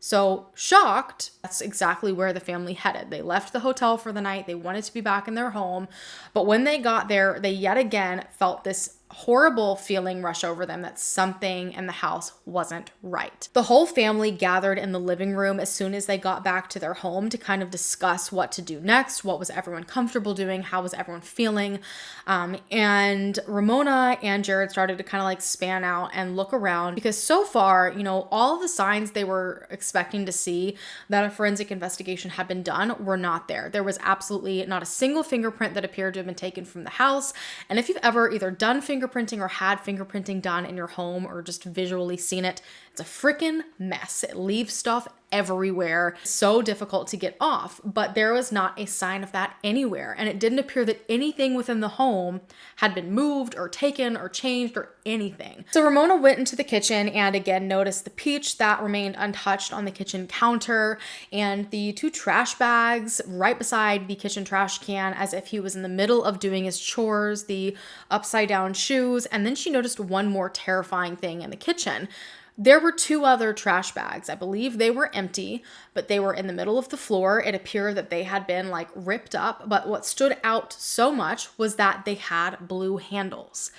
So shocked, that's exactly where the family headed. They left the hotel for the night. They wanted to be back in their home. But when they got there, they yet again felt this horrible feeling rush over them that something in the house wasn't right. The whole family gathered in the living room as soon as they got back to their home to kind of discuss what to do next. What was everyone comfortable doing? How was everyone feeling? And Ramona and Jared started to kind of like span out and look around, because so far, all of the signs they were expecting to see that a forensic investigation had been done were not there. There was absolutely not a single fingerprint that appeared to have been taken from the house. And if you've ever either done fingerprinting or had fingerprinting done in your home or just visually seen it, it's a freaking mess. It leaves stuff everywhere. So difficult to get off, but there was not a sign of that anywhere. And it didn't appear that anything within the home had been moved or taken or changed or anything. So Ramona went into the kitchen and again noticed the peach that remained untouched on the kitchen counter and the 2 trash bags right beside the kitchen trash can as if he was in the middle of doing his chores, the upside down shoes. And then she noticed one more terrifying thing in the kitchen. There were 2 other trash bags. I believe they were empty, but they were in the middle of the floor. It appeared that they had been like ripped up, but what stood out so much was that they had blue handles.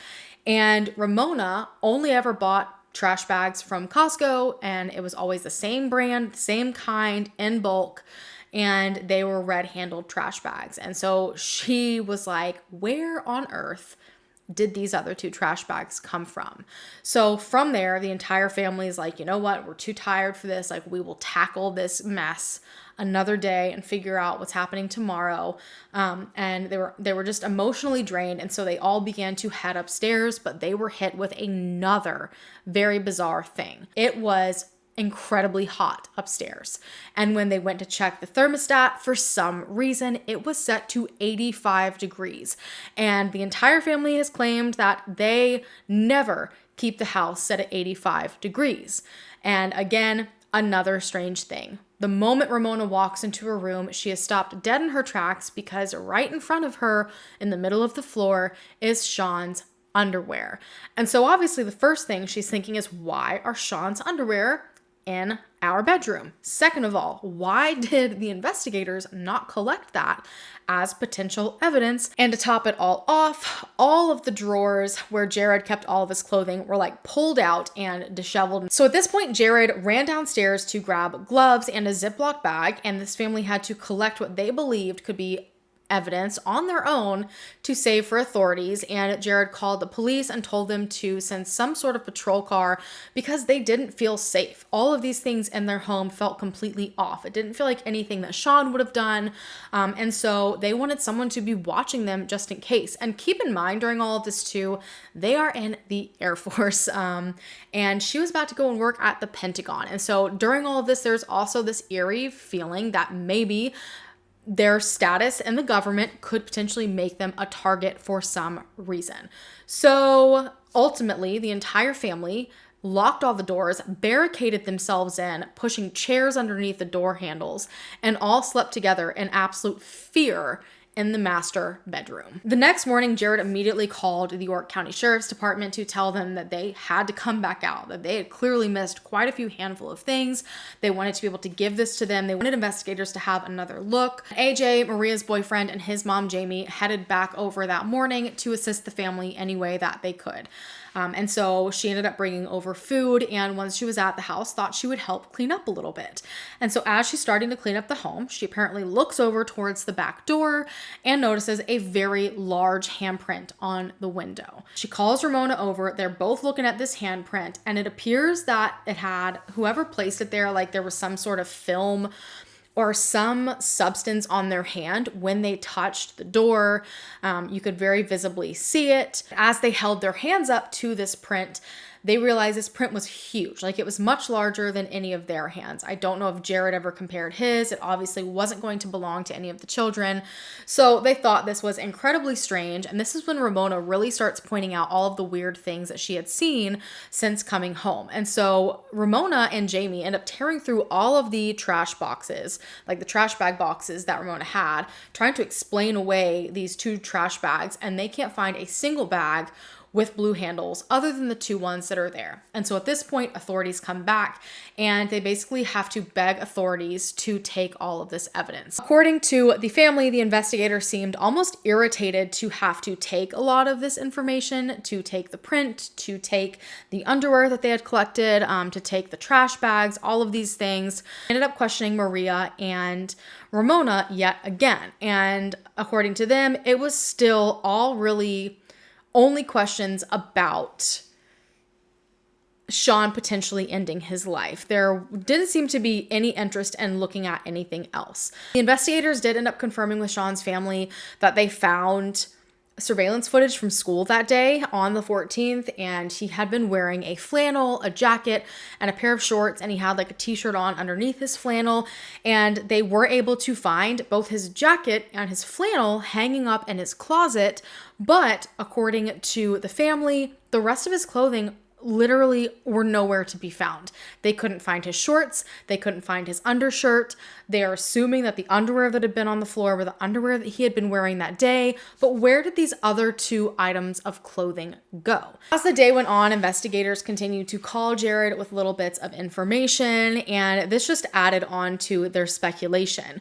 And Ramona only ever bought trash bags from Costco, and it was always the same brand, same kind, in bulk, and they were red-handled trash bags. And so she was like, where on earth did these other 2 trash bags come from? So from there, the entire family is like, you know what? We're too tired for this. Like, we will tackle this mess another day and figure out what's happening tomorrow. And they were just emotionally drained. And so they all began to head upstairs, but they were hit with another very bizarre thing. It was incredibly hot upstairs. And when they went to check the thermostat, for some reason, it was set to 85 degrees. And the entire family has claimed that they never keep the house set at 85 degrees. And again, another strange thing. The moment Ramona walks into her room, she is stopped dead in her tracks because right in front of her, in the middle of the floor, is Sean's underwear. And so obviously the first thing she's thinking is, why are Sean's underwear in our bedroom? Second of all, why did the investigators not collect that as potential evidence? And to top it all off, all of the drawers where Jared kept all of his clothing were like pulled out and disheveled. So at this point, Jared ran downstairs to grab gloves and a Ziploc bag, and this family had to collect what they believed could be evidence on their own to save for authorities. And Jared called the police and told them to send some sort of patrol car because they didn't feel safe. All of these things in their home felt completely off. It didn't feel like anything that Sean would have done. And so they wanted someone to be watching them just in case. And keep in mind, during all of this too, they are in the Air Force. And she was about to go and work at the Pentagon. And so during all of this, there's also this eerie feeling that maybe their status in the government could potentially make them a target for some reason. So ultimately, the entire family locked all the doors, barricaded themselves in, pushing chairs underneath the door handles, and all slept together in absolute fear in the master bedroom. The next morning, Jared immediately called the York County Sheriff's Department to tell them that they had to come back out, that they had clearly missed quite a few handful of things. They wanted to be able to give this to them. They wanted investigators to have another look. AJ, Maria's boyfriend, and his mom, Jamie, headed back over that morning to assist the family any way that they could. And so she ended up bringing over food, and once she was at the house, thought she would help clean up a little bit. And so as she's starting to clean up the home, she apparently looks over towards the back door and notices a very large handprint on the window. She calls Ramona over. They're both looking at this handprint, and it appears that it had, whoever placed it there, like there was some sort of film or some substance on their hand when they touched the door. You could very visibly see it. As they held their hands up to this print, they realized this print was huge. Like, it was much larger than any of their hands. I don't know if Jared ever compared his. It obviously wasn't going to belong to any of the children. So they thought this was incredibly strange. And this is when Ramona really starts pointing out all of the weird things that she had seen since coming home. And so Ramona and Jamie end up tearing through all of the trash boxes, like the trash bag boxes that Ramona had, trying to explain away these 2 trash bags. And they can't find a single bag with blue handles other than the 2 ones that are there. And so at this point, authorities come back and they basically have to beg authorities to take all of this evidence. According to the family, the investigator seemed almost irritated to have to take a lot of this information, to take the print, to take the underwear that they had collected, to take the trash bags, all of these things. Ended up questioning Maria and Ramona yet again. And according to them, it was still all really only questions about Sean potentially ending his life. There didn't seem to be any interest in looking at anything else. The investigators did end up confirming with Sean's family that they found surveillance footage from school that day on the 14th, and he had been wearing a flannel, a jacket, and a pair of shorts, and he had like a t-shirt on underneath his flannel, and they were able to find both his jacket and his flannel hanging up in his closet, but according to the family, the rest of his clothing literally were nowhere to be found. They couldn't find his shorts. They couldn't find his undershirt. They are assuming that the underwear that had been on the floor were the underwear that he had been wearing that day. But where did these other 2 items of clothing go? As the day went on, investigators continued to call Jared with little bits of information, and this just added on to their speculation.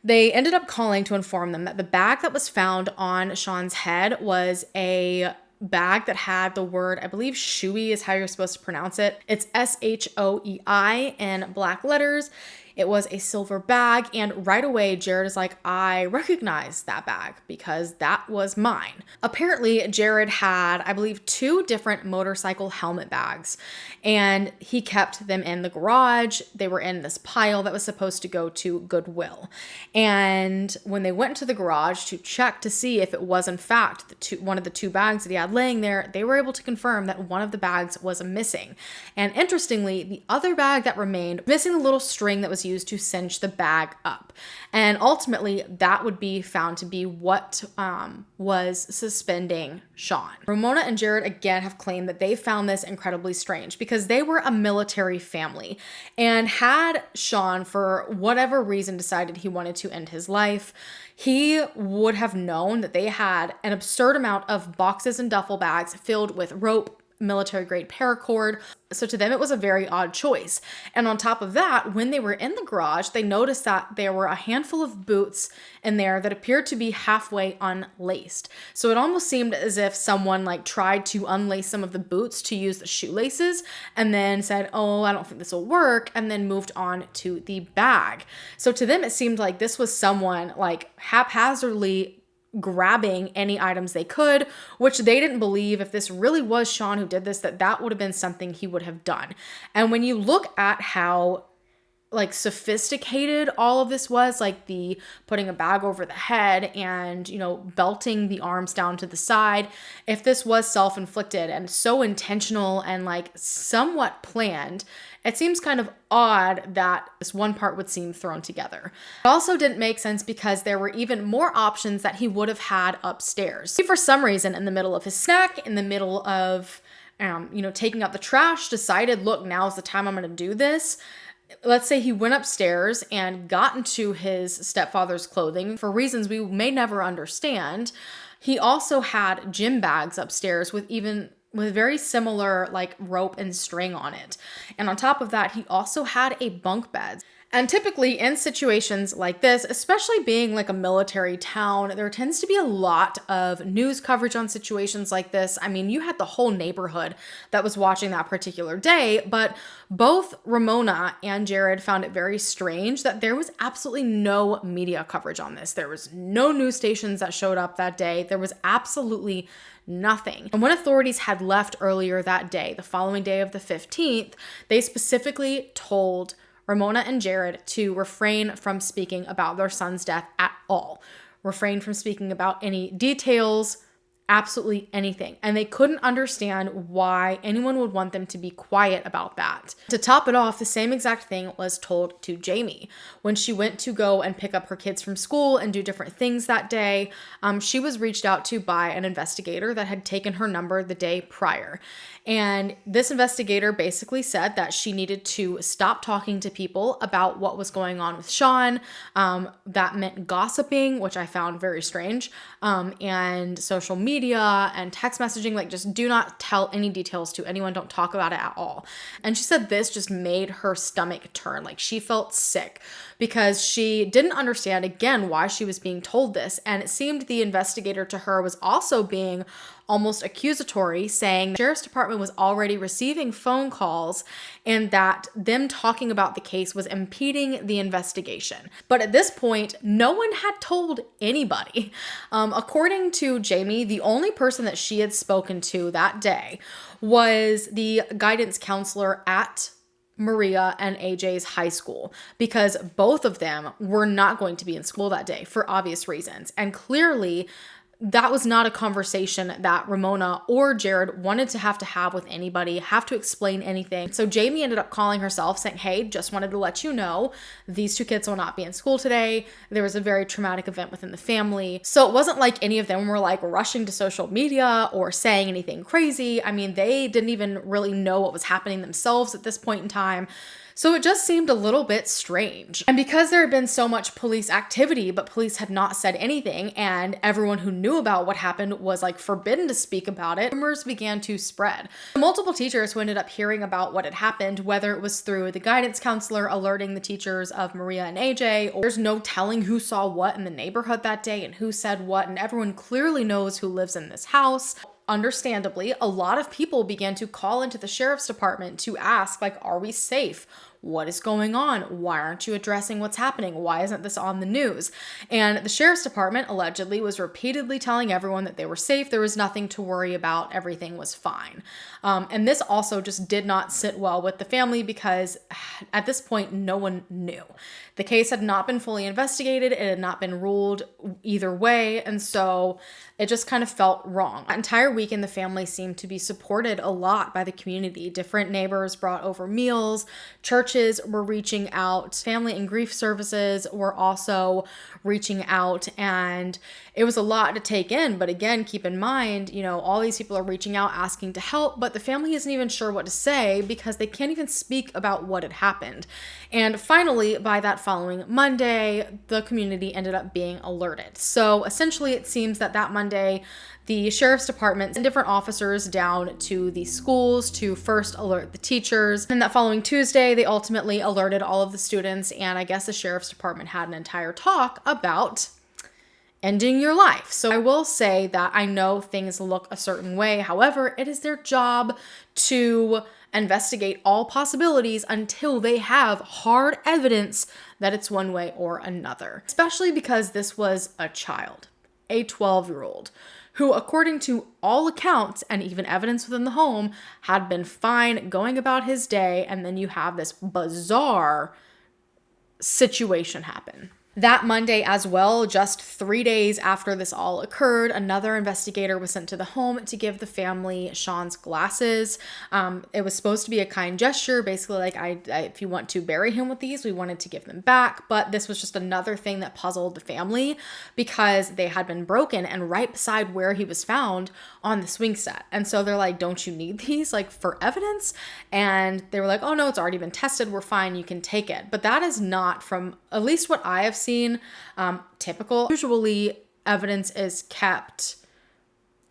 They ended up calling to inform them that the bag that was found on Sean's head was a bag that had the word, I believe shoey is how you're supposed to pronounce it. It's SHOEI in black letters. It was a silver bag, and right away Jared is like, I recognize that bag because that was mine. Apparently Jared had, I believe, 2 different motorcycle helmet bags, and he kept them in the garage. They were in this pile that was supposed to go to Goodwill. And when they went into the garage to check to see if it was in fact one of the 2 bags that he had laying there, they were able to confirm that one of the bags was missing. And interestingly, the other bag that remained, missing the little string that was used to cinch the bag up. And ultimately, that would be found to be what was suspending Sean. Ramona and Jared again have claimed that they found this incredibly strange because they were a military family. And had Sean, for whatever reason, decided he wanted to end his life, he would have known that they had an absurd amount of boxes and duffel bags filled with rope, military grade paracord. So to them, it was a very odd choice. And on top of that, when they were in the garage, they noticed that there were a handful of boots in there that appeared to be halfway unlaced. So it almost seemed as if someone like tried to unlace some of the boots to use the shoelaces and then said, oh, I don't think this will work, and then moved on to the bag. So to them, it seemed like this was someone like haphazardly grabbing any items they could, which they didn't believe if this really was Sean who did this, that would have been something he would have done. And when you look at how like sophisticated all of this was, like the putting a bag over the head and, belting the arms down to the side, if this was self-inflicted and so intentional and like somewhat planned, it seems kind of odd that this one part would seem thrown together. It also didn't make sense because there were even more options that he would have had upstairs. He, for some reason, in the middle of his snack, in the middle of, taking out the trash, decided, look, now's the time I'm going to do this. Let's say he went upstairs and got into his stepfather's clothing for reasons we may never understand. He also had gym bags upstairs with very similar like rope and string on it. And on top of that, he also had a bunk bed. And typically in situations like this, especially being like a military town, there tends to be a lot of news coverage on situations like this. I mean, you had the whole neighborhood that was watching that particular day, but both Ramona and Jared found it very strange that there was absolutely no media coverage on this. There was no news stations that showed up that day. There was absolutely nothing. And when authorities had left earlier that day, the following day of the 15th, they specifically told Ramona and Jared to refrain from speaking about their son's death at all. Refrain from speaking about any details, absolutely anything. And they couldn't understand why anyone would want them to be quiet about that. To top it off, the same exact thing was told to Jamie. When she went to go and pick up her kids from school and do different things that day, she was reached out to by an investigator that had taken her number the day prior. And this investigator basically said that she needed to stop talking to people about what was going on with Sean. That meant gossiping, which I found very strange, and social media media and text messaging, like just do not tell any details to anyone, don't talk about it at all. And she said this just made her stomach turn. Like she felt sick because she didn't understand again why she was being told this. And it seemed the investigator to her was also being almost accusatory, saying the sheriff's department was already receiving phone calls and that them talking about the case was impeding the investigation. But at this point, no one had told anybody. According to Jamie, the only person that she had spoken to that day was the guidance counselor at Maria and AJ's high school, because both of them were not going to be in school that day for obvious reasons. And clearly, that was not a conversation that Ramona or Jared wanted to have with anybody, have to explain anything. So Jamie ended up calling herself saying, hey, just wanted to let you know these two kids will not be in school today. There was a very traumatic event within the family. So it wasn't like any of them were like rushing to social media or saying anything crazy. I mean, they didn't even really know what was happening themselves at this point in time. So it just seemed a little bit strange. And because there had been so much police activity, but police had not said anything, and everyone who knew about what happened was like forbidden to speak about it, rumors began to spread. Multiple teachers who ended up hearing about what had happened, whether it was through the guidance counselor alerting the teachers of Maria and AJ, or there's no telling who saw what in the neighborhood that day and who said what, and everyone clearly knows who lives in this house. Understandably, a lot of people began to call into the sheriff's department to ask, like, are we safe? What is going on? Why aren't you addressing what's happening? Why isn't this on the news? And the sheriff's department allegedly was repeatedly telling everyone that they were safe. There was nothing to worry about. Everything was fine. And this also just did not sit well with the family because at this point, no one knew. The case had not been fully investigated. It had not been ruled either way. And so it just kind of felt wrong. That entire weekend, the family seemed to be supported a lot by the community. Different neighbors brought over meals. Churches were reaching out. Family and grief services were also reaching out. And it was a lot to take in. But again, keep in mind, you know, all these people are reaching out, asking to help, but the family isn't even sure what to say because they can't even speak about what had happened. And finally, by that following Monday, the community ended up being alerted. So essentially, it seems that Monday, the sheriff's department sent different officers down to the schools to first alert the teachers. And that following Tuesday, they ultimately alerted all of the students. And I guess the sheriff's department had an entire talk about ending your life. So I will say that I know things look a certain way. However, it is their job to investigate all possibilities until they have hard evidence that it's one way or another, especially because this was a child, a 12-year-old, who, according to all accounts and even evidence within the home, had been fine going about his day, and then you have this bizarre situation happen. That Monday as well, just 3 days after this all occurred, another investigator was sent to the home to give the family Sean's glasses. It was supposed to be a kind gesture, basically like, if you want to bury him with these, we wanted to give them back. But this was just another thing that puzzled the family because they had been broken and right beside where he was found on the swing set. And so they're like, don't you need these like for evidence? And they were like, oh no, it's already been tested. We're fine. You can take it. But that is not, from at least what I have seen, typical. Usually evidence is kept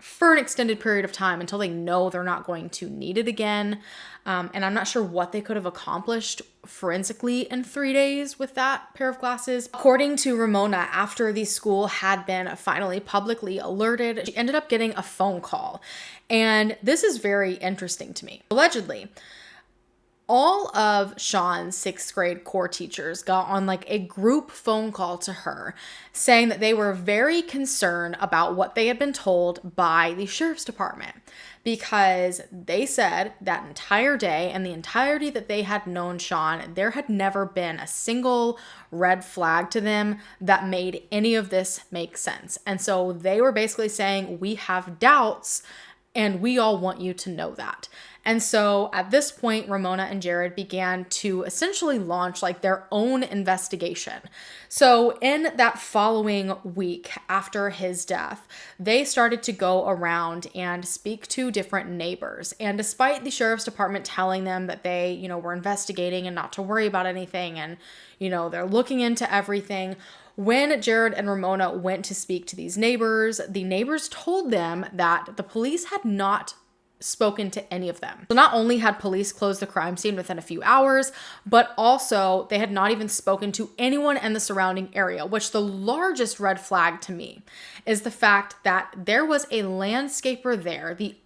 for an extended period of time until they know they're not going to need it again. And I'm not sure what they could have accomplished forensically in 3 days with that pair of glasses. According to Ramona, after the school had been finally publicly alerted, she ended up getting a phone call. And this is very interesting to me. Allegedly, all of Sean's 6th grade core teachers got on like a group phone call to her saying that they were very concerned about what they had been told by the sheriff's department, because they said that entire day and the entirety that they had known Sean, there had never been a single red flag to them that made any of this make sense. And so they were basically saying, we have doubts and we all want you to know that. And so at this point, Ramona and Jared began to essentially launch like their own investigation. So in that following week after his death, they started to go around and speak to different neighbors. And despite the sheriff's department telling them that they, were investigating and not to worry about anything and, they're looking into everything, When Jared and Ramona went to speak to these neighbors, the neighbors told them that the police had not spoken to any of them. So not only had police closed the crime scene within a few hours, but also they had not even spoken to anyone in the surrounding area, which the largest red flag to me is the fact that there was a landscaper there, the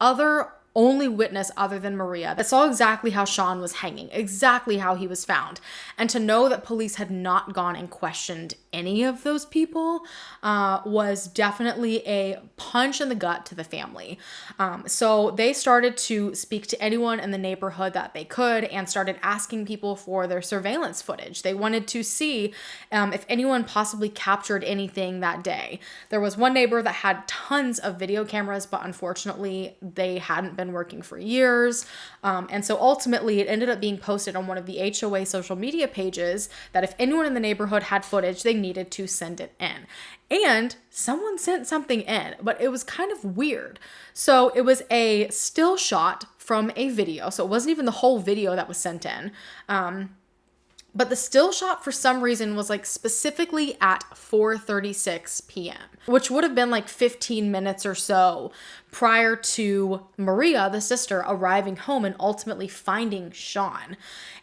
only witness other than Maria, that saw exactly how Sean was hanging, exactly how he was found. And to know that police had not gone and questioned any of those people was definitely a punch in the gut to the family. So they started to speak to anyone in the neighborhood that they could and started asking people for their surveillance footage. They wanted to see if anyone possibly captured anything that day. There was one neighbor that had tons of video cameras, but unfortunately they hadn't been working for years. And so ultimately it ended up being posted on one of the HOA social media pages that if anyone in the neighborhood had footage, they needed to send it in. And someone sent something in, but it was kind of weird. So it was a still shot from a video. So it wasn't even the whole video that was sent in. But the still shot for some reason was like specifically at 4:36 p.m., which would have been like 15 minutes or so prior to Maria, the sister, arriving home and ultimately finding Sean.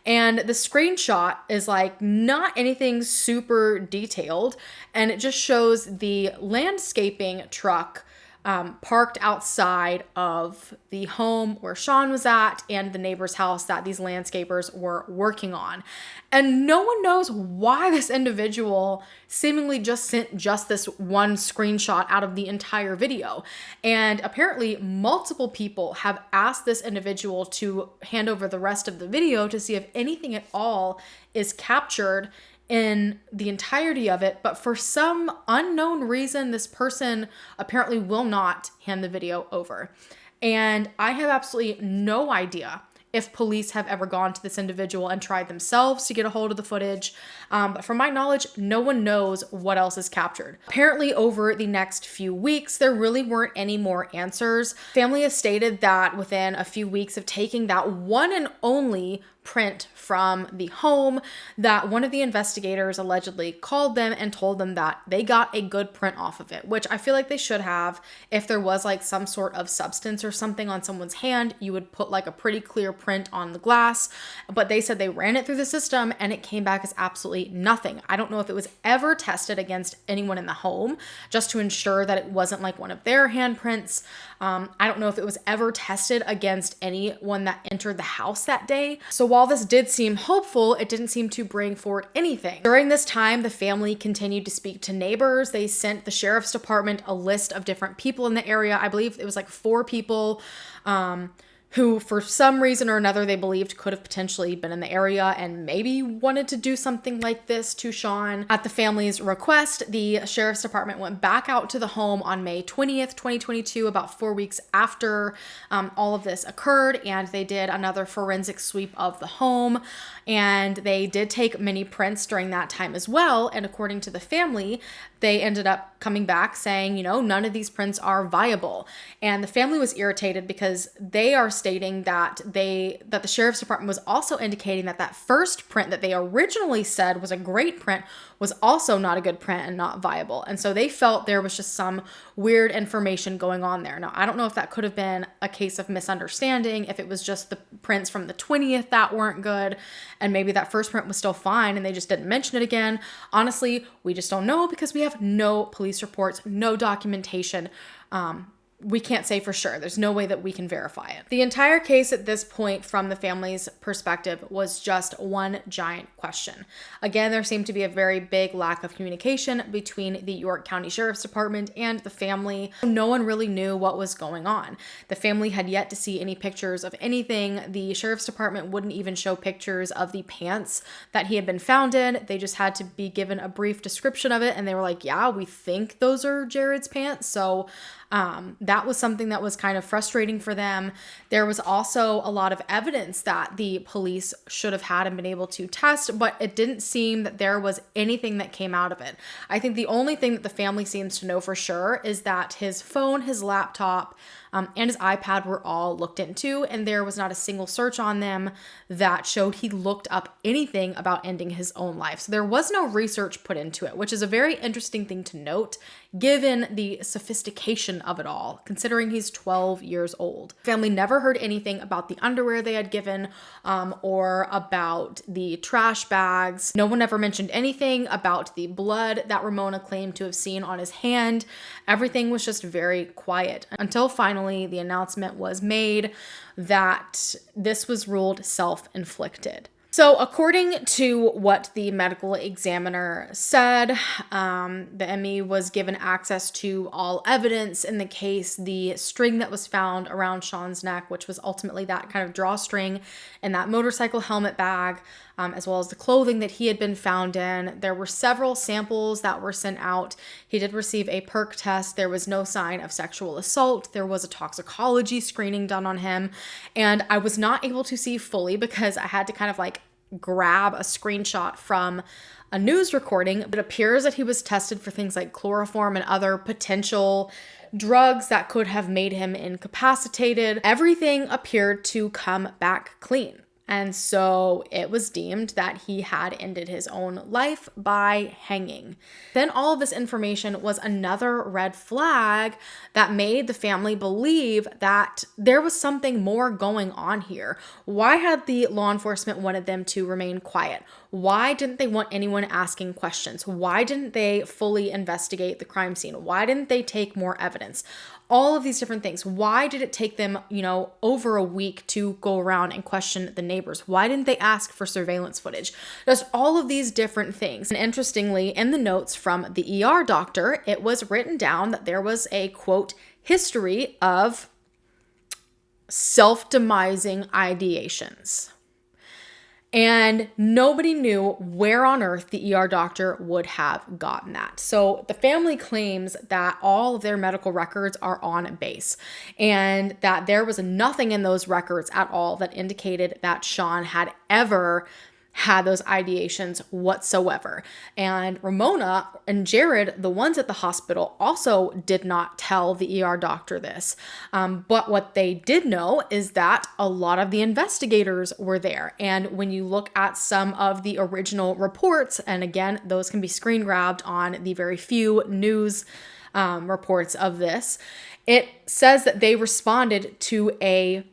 And the screenshot is like not anything super detailed, and it just shows the landscaping truck parked outside of the home where Sean was at and the neighbor's house that these landscapers were working on. And no one knows why this individual seemingly just sent just this one screenshot out of the entire video. And apparently multiple people have asked this individual to hand over the rest of the video to see if anything at all is captured in the entirety of it, but for some unknown reason, this person apparently will not hand the video over. And I have absolutely no idea if police have ever gone to this individual and tried themselves to get a hold of the footage. But from my knowledge, no one knows what else is captured. Apparently over the next few weeks, there really weren't any more answers. Family has stated that within a few weeks of taking that one and only print from the home, that one of the investigators allegedly called them and told them that they got a good print off of it, which I feel like they should have. If there was like some sort of substance or something on someone's hand, you would put like a pretty clear print on the glass, but they said they ran it through the system and it came back as absolutely nothing. I don't know if it was ever tested against anyone in the home just to ensure that it wasn't like one of their handprints. I don't know if it was ever tested against anyone that entered the house that day. So while this did seem hopeful, it didn't seem to bring forward anything. During this time, the family continued to speak to neighbors. They sent the sheriff's department a list of different people in the area. I believe it was like 4 people who for some reason or another they believed could have potentially been in the area and maybe wanted to do something like this to Sean. At the family's request, the sheriff's department went back out to the home on May 20th, 2022, about 4 weeks after all of this occurred, and they did another forensic sweep of the home, and they did take many prints during that time as well. And according to the family, they ended up coming back saying, you know, none of these prints are viable. And the family was irritated because they are stating that the sheriff's department was also indicating that that first print that they originally said was a great print was also not a good print and not viable. And so they felt there was just some weird information going on there. Now, I don't know if that could have been a case of misunderstanding, if it was just the prints from the 20th that weren't good, and maybe that first print was still fine and they just didn't mention it again. Honestly, we just don't know because we have no police reports, no documentation. We can't say for sure. There's no way that we can verify it. The entire case at this point, from the family's perspective, was just one giant question. Again, there seemed to be a very big lack of communication between the York County Sheriff's Department and the family. No one really knew what was going on. The family had yet to see any pictures of anything. The Sheriff's Department wouldn't even show pictures of the pants that he had been found in. They just had to be given a brief description of it, and they were like, yeah, we think those are Jared's pants. So that was something that was kind of frustrating for them. There was also a lot of evidence that the police should have had and been able to test, but it didn't seem that there was anything that came out of it. I think the only thing that the family seems to know for sure is that his phone, his laptop, and his iPad were all looked into, and there was not a single search on them that showed he looked up anything about ending his own life. So there was no research put into it, which is a very interesting thing to note given the sophistication of it all, considering he's 12 years old. Family never heard anything about the underwear they had given or about the trash bags. No one ever mentioned anything about the blood that Ramona claimed to have seen on his hand. Everything was just very quiet until finally the announcement was made that this was ruled self-inflicted. So according to what the medical examiner said, the ME was given access to all evidence in the case. The string that was found around Sean's neck, which was ultimately that kind of drawstring in that motorcycle helmet bag, as well as the clothing that he had been found in. There were several samples that were sent out. He did receive a perk test. There was no sign of sexual assault. There was a toxicology screening done on him. And I was not able to see fully because I had to kind of like grab a screenshot from a news recording. It appears that he was tested for things like chloroform and other potential drugs that could have made him incapacitated. Everything appeared to come back clean. And so it was deemed that he had ended his own life by hanging. Then all of this information was another red flag that made the family believe that there was something more going on here. Why had the law enforcement wanted them to remain quiet? Why didn't they want anyone asking questions? Why didn't they fully investigate the crime scene? Why didn't they take more evidence? All of these different things. Why did it take them, over a week to go around and question the neighbors? Why didn't they ask for surveillance footage? Just all of these different things. And interestingly, in the notes from the ER doctor, it was written down that there was a, quote, history of self-demising ideations. And nobody knew where on earth the ER doctor would have gotten that. So the family claims that all of their medical records are on base and that there was nothing in those records at all that indicated that Sean had ever had those ideations whatsoever. And Ramona and Jared, the ones at the hospital, also did not tell the ER doctor this. But what they did know is that a lot of the investigators were there. And when you look at some of the original reports, and again, those can be screen grabbed on the very few news reports of this, it says that they responded to a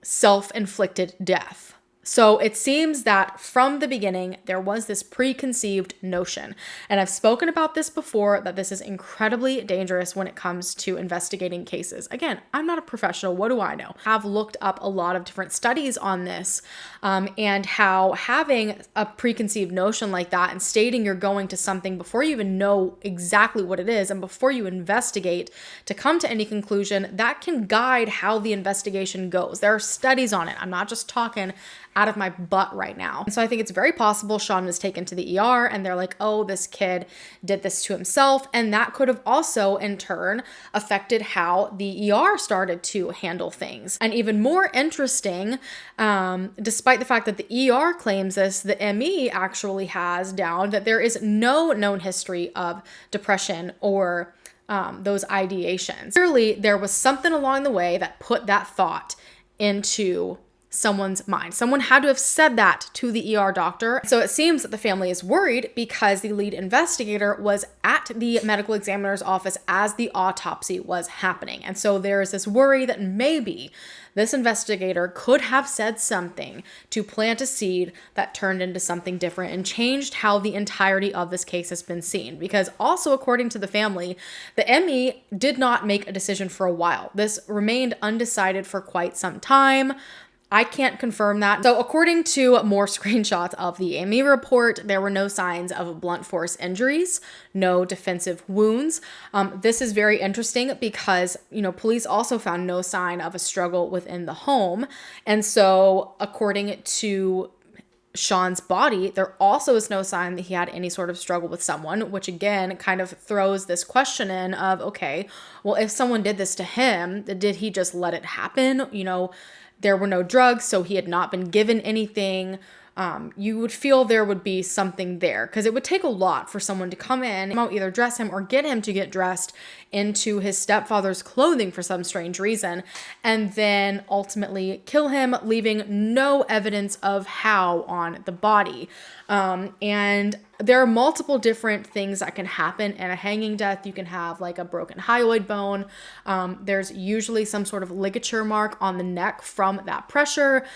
self-inflicted death. So it seems that from the beginning, there was this preconceived notion. And I've spoken about this before, that this is incredibly dangerous when it comes to investigating cases. Again, I'm not a professional. What do I know? I've looked up a lot of different studies on this and how having a preconceived notion like that and stating you're going to something before you even know exactly what it is and before you investigate to come to any conclusion, that can guide how the investigation goes. There are studies on it. I'm not just talking out of my butt right now. And so I think it's very possible Sean was taken to the ER and they're like, oh, this kid did this to himself. And that could have also in turn affected how the ER started to handle things. And even more interesting, despite the fact that the ER claims this, the ME actually has down that there is no known history of depression or those ideations. Clearly, there was something along the way that put that thought into someone's mind. Someone had to have said that to the ER doctor. So it seems that the family is worried because the lead investigator was at the medical examiner's office as the autopsy was happening. And so there is this worry that maybe this investigator could have said something to plant a seed that turned into something different and changed how the entirety of this case has been seen. Because also, according to the family, the ME did not make a decision for a while. This remained undecided for quite some time. I can't confirm that. So according to more screenshots of the ME report, there were no signs of blunt force injuries, no defensive wounds. This is very interesting because, police also found no sign of a struggle within the home. And so according to Sean's body, there also is no sign that he had any sort of struggle with someone, which again kind of throws this question in of, okay, well, if someone did this to him, did he just let it happen? You know, there were no drugs, so he had not been given anything. You would feel there would be something there, because it would take a lot for someone to come in, either dress him or get him to get dressed into his stepfather's clothing for some strange reason, and then ultimately kill him, leaving no evidence of how on the body. And there are multiple different things that can happen in a hanging death. You can have like a broken hyoid bone. There's usually some sort of ligature mark on the neck from that pressure.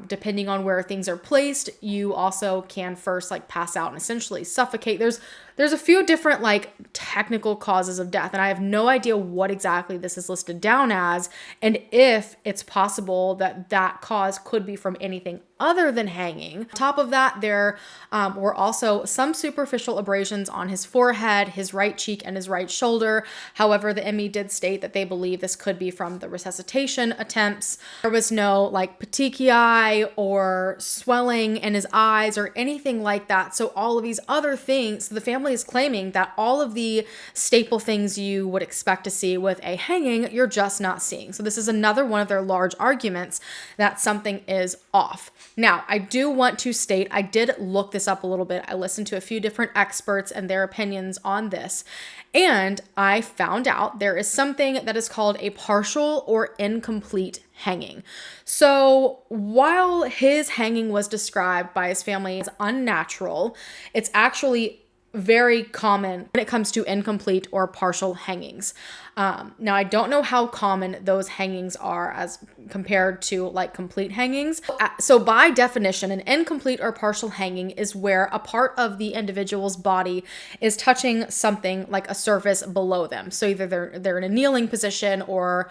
Depending on where things are placed, you also can first like pass out and essentially suffocate. There's a few different like technical causes of death, and I have no idea what exactly this is listed down as, and if it's possible that that cause could be from anything other than hanging. On top of that, there were also some superficial abrasions on his forehead, his right cheek, and his right shoulder. However, the ME did state that they believe this could be from the resuscitation attempts. There was no like petechiae or swelling in his eyes or anything like that. So all of these other things, the family is claiming that all of the staple things you would expect to see with a hanging, you're just not seeing. So this is another one of their large arguments that something is off. Now, I do want to state, I did look this up a little bit. I listened to a few different experts and their opinions on this, and I found out there is something that is called a partial or incomplete hanging. So while his hanging was described by his family as unnatural, it's actually very common when it comes to incomplete or partial hangings. Now, I don't know how common those hangings are as compared to like complete hangings. So by definition, an incomplete or partial hanging is where a part of the individual's body is touching something like a surface below them. So either they're in a kneeling position or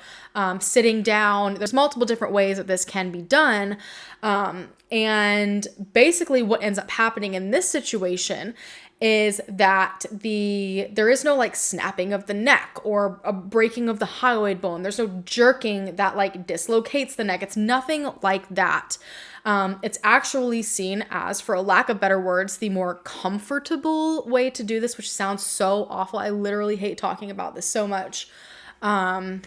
sitting down. There's multiple different ways that this can be done. And basically what ends up happening in this situation is that there is no like snapping of the neck or a breaking of the hyoid bone. There's no jerking that like dislocates the neck. It's nothing like that. It's actually seen as, for a lack of better words, the more comfortable way to do this, which sounds so awful. I literally hate talking about this so much. But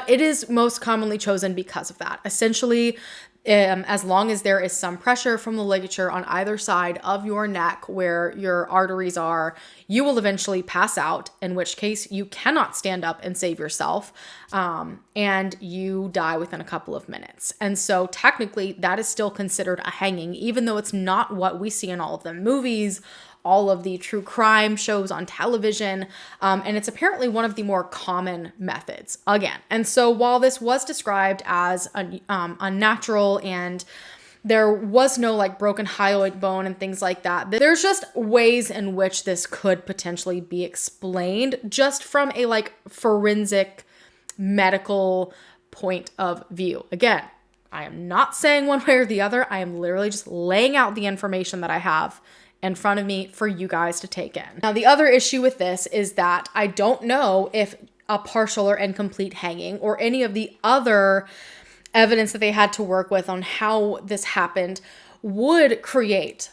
it is most commonly chosen because of that. Essentially, as long as there is some pressure from the ligature on either side of your neck where your arteries are, you will eventually pass out, in which case you cannot stand up and save yourself, and you die within a couple of minutes. And so technically that is still considered a hanging, even though it's not what we see in all of the movies, all of the true crime shows on television, and it's apparently one of the more common methods again. And so while this was described as unnatural and there was no like broken hyoid bone and things like that, there's just ways in which this could potentially be explained just from a like forensic medical point of view. Again, I am not saying one way or the other. I am literally just laying out the information that I have in front of me for you guys to take in. Now, the other issue with this is that I don't know if a partial or incomplete hanging or any of the other evidence that they had to work with on how this happened would create,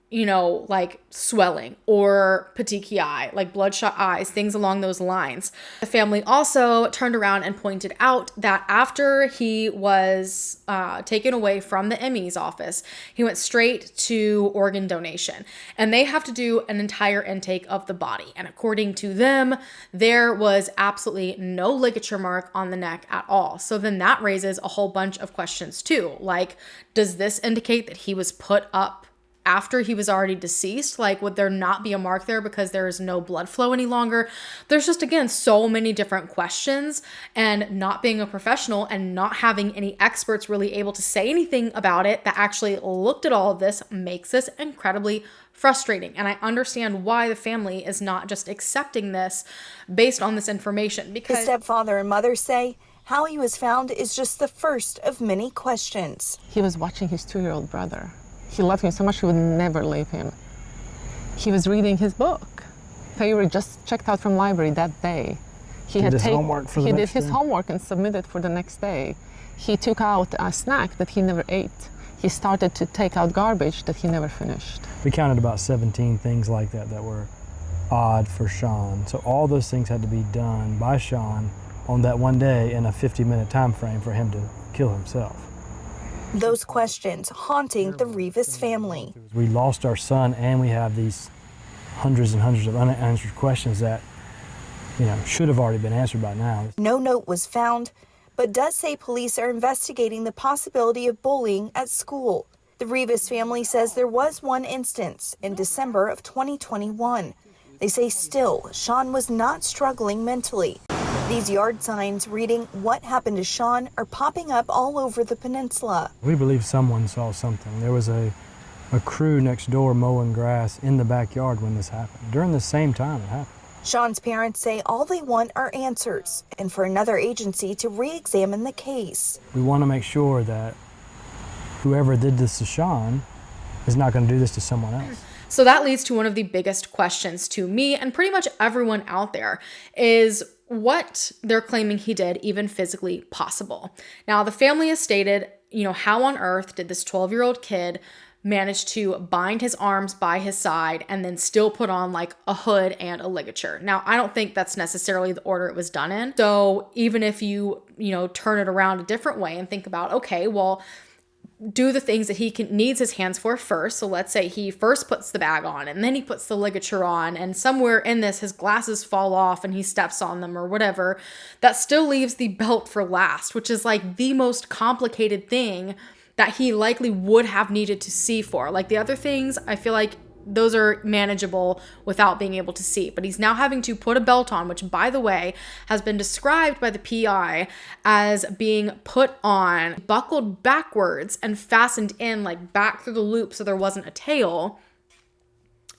you know, like swelling or petechiae, like bloodshot eyes, things along those lines. The family also turned around and pointed out that after he was taken away from the ME's office, he went straight to organ donation, and they have to do an entire intake of the body. And according to them, there was absolutely no ligature mark on the neck at all. So then that raises a whole bunch of questions too. Like, does this indicate that he was put up after he was already deceased? Like, would there not be a mark there because there is no blood flow any longer? There's just, again, so many different questions, and not being a professional and not having any experts really able to say anything about it that actually looked at all of this makes this incredibly frustrating. And I understand why the family is not just accepting this based on this information, because his stepfather and mother say how he was found is just the first of many questions. He was watching his 2-year-old brother. He loved him so much he would never leave him. He was reading his book. He were just checked out from library that day. He did his homework and submitted for the next day. He took out a snack that he never ate. he started to take out garbage that he never finished. We counted about 17 things like that that were odd for Sean. So all those things had to be done by Sean on that one day in a 50-minute time frame for him to kill himself. Those questions haunting the Rivas family. We lost our son, and we have these hundreds and hundreds of unanswered questions that, should have already been answered by now. No note was found, but does say police are investigating the possibility of bullying at school. The Rivas family says there was one instance in December of 2021. They say still, Sean was not struggling mentally. These yard signs reading "What happened to Sean" are popping up all over the peninsula. We believe someone saw something. There was a crew next door mowing grass in the backyard when this happened, during the same time it happened. Sean's parents say all they want are answers and for another agency to re-examine the case. We want to make sure that whoever did this to Sean is not going to do this to someone else. So that leads to one of the biggest questions to me and pretty much everyone out there is what they're claiming he did even physically possible. Now, the family has stated, how on earth did this 12-year-old kid manage to bind his arms by his side and then still put on like a hood and a ligature? Now, I don't think that's necessarily the order it was done in. So even if you, turn it around a different way and think about, okay, well, do the things that he needs his hands for first. So let's say he first puts the bag on and then he puts the ligature on, and somewhere in this his glasses fall off and he steps on them or whatever. That still leaves the belt for last, which is like the most complicated thing that he likely would have needed to see for. Like the other things, I feel like those are manageable without being able to see. But he's now having to put a belt on, which, by the way, has been described by the PI as being put on, buckled backwards and fastened in like back through the loop so there wasn't a tail.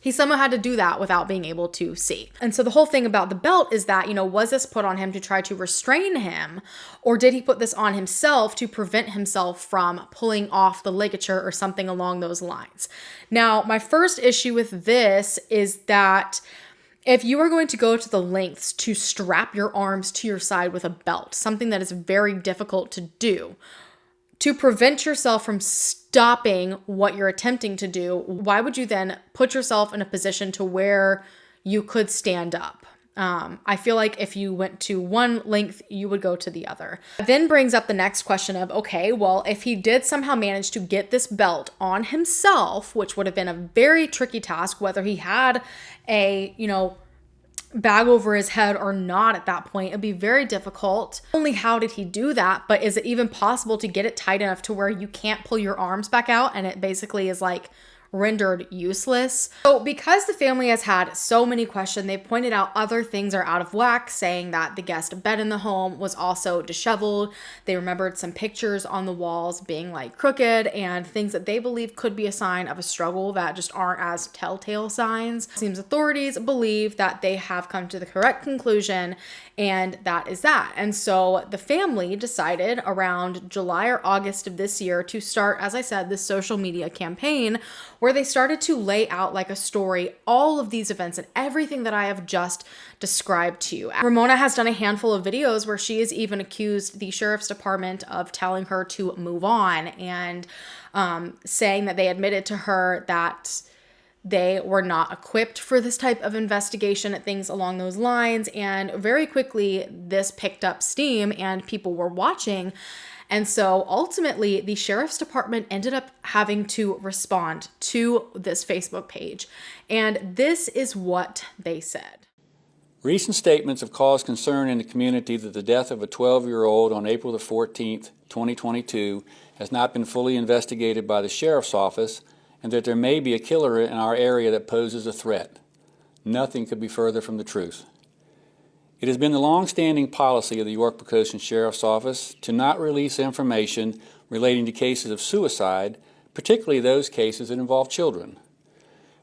He somehow had to do that without being able to see. And so the whole thing about the belt is that, was this put on him to try to restrain him, or did he put this on himself to prevent himself from pulling off the ligature or something along those lines? Now, my first issue with this is that if you are going to go to the lengths to strap your arms to your side with a belt, something that is very difficult to do, to prevent yourself from stopping what you're attempting to do, why would you then put yourself in a position to where you could stand up? I feel like if you went to one length, you would go to the other. It then brings up the next question of, okay, well, if he did somehow manage to get this belt on himself, which would have been a very tricky task, whether he had a, bag over his head or not at that point, it'd be very difficult. Not only how did he do that, but is it even possible to get it tight enough to where you can't pull your arms back out and it basically is like rendered useless? So because the family has had so many questions, they've pointed out other things are out of whack, saying that the guest bed in the home was also disheveled. They remembered some pictures on the walls being like crooked and things that they believe could be a sign of a struggle that just aren't as telltale signs. It seems authorities believe that they have come to the correct conclusion, and that is that. And so the family decided around July or August of this year to start, as I said, this social media campaign where they started to lay out like a story, all of these events and everything that I have just described to you. Ramona has done a handful of videos where she has even accused the sheriff's department of telling her to move on and saying that they admitted to her that they were not equipped for this type of investigation and things along those lines. And very quickly, this picked up steam and people were watching. And so ultimately, the sheriff's department ended up having to respond to this Facebook page. And this is what they said. Recent statements have caused concern in the community that the death of a 12-year-old on April the 14th, 2022 has not been fully investigated by the sheriff's office and that there may be a killer in our area that poses a threat. Nothing could be further from the truth. It has been the long-standing policy of the York-Poquoson Sheriff's Office to not release information relating to cases of suicide, particularly those cases that involve children.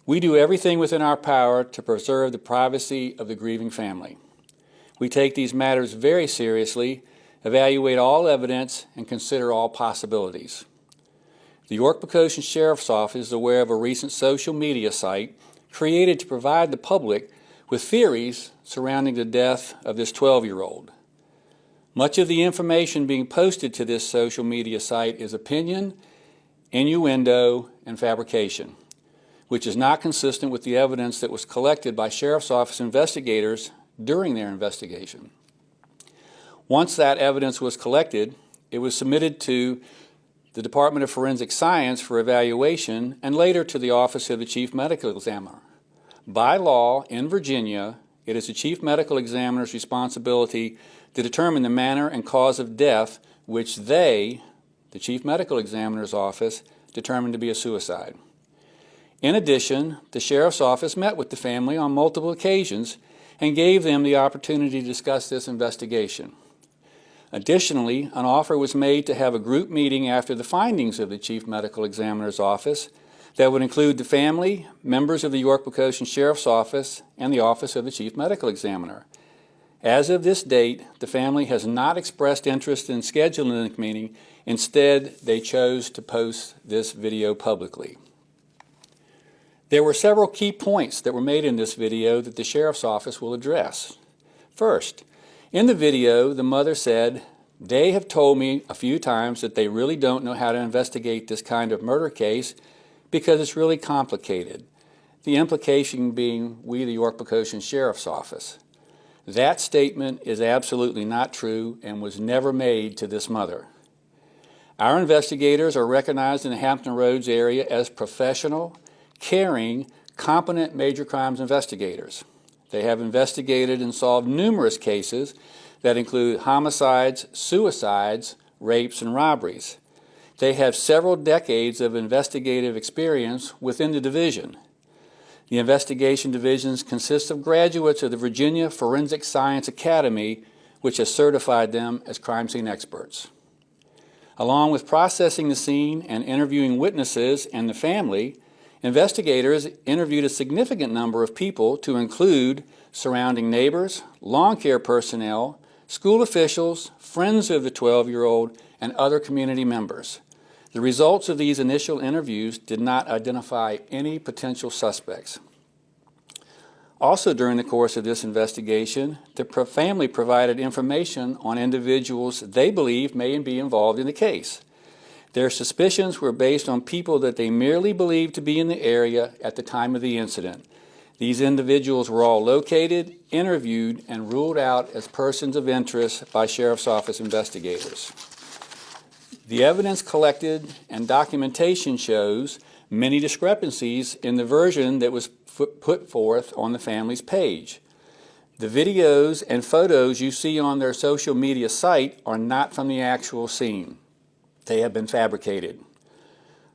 We do everything within our power to preserve the privacy of the grieving family. We take these matters very seriously, evaluate all evidence, and consider all possibilities. The York-Poquoson Sheriff's Office is aware of a recent social media site created to provide the public with theories surrounding the death of this 12-year-old. Much of the information being posted to this social media site is opinion innuendo, and fabrication, which is not consistent with the evidence that was collected by Sheriff's Office investigators during their investigation. Once that evidence was collected, it was submitted to the Department of Forensic Science for evaluation and later to the Office of the Chief Medical Examiner. By law, in Virginia, it is the Chief Medical Examiner's responsibility to determine the manner and cause of death which they, the Chief Medical Examiner's Office, determined to be a suicide. In addition, the Sheriff's Office met with the family on multiple occasions and gave them the opportunity to discuss this investigation. Additionally, an offer was made to have a group meeting after the findings of the Chief Medical Examiner's Office that would include the family, members of the York-Wacotian Sheriff's Office, and the Office of the Chief Medical Examiner. As of this date, the family has not expressed interest in scheduling the meeting. Instead, they chose to post this video publicly. There were several key points that were made in this video that the Sheriff's Office will address. First, in the video, the mother said, "They have told me a few times that they really don't know how to investigate this kind of murder case because it's really complicated." The implication being we, the York-Wacotian Sheriff's Office. That statement is absolutely not true and was never made to this mother. Our investigators are recognized in the Hampton Roads area as professional, caring, competent major crimes investigators. They have investigated and solved numerous cases that include homicides, suicides, rapes, and robberies. They have several decades of investigative experience within the division. The investigation divisions consist of graduates of the Virginia Forensic Science Academy, which has certified them as crime scene experts. Along with processing the scene and interviewing witnesses and the family, investigators interviewed a significant number of people to include surrounding neighbors, lawn care personnel, school officials, friends of the 12-year-old, and other community members. The results of these initial interviews did not identify any potential suspects. Also during the course of this investigation, the family provided information on individuals they believe may be involved in the case. Their suspicions were based on people that they merely believed to be in the area at the time of the incident. These individuals were all located, interviewed, and ruled out as persons of interest by Sheriff's Office investigators. The evidence collected and documentation shows many discrepancies in the version that was put forth on the family's page. The videos and photos you see on their social media site are not from the actual scene. They have been fabricated.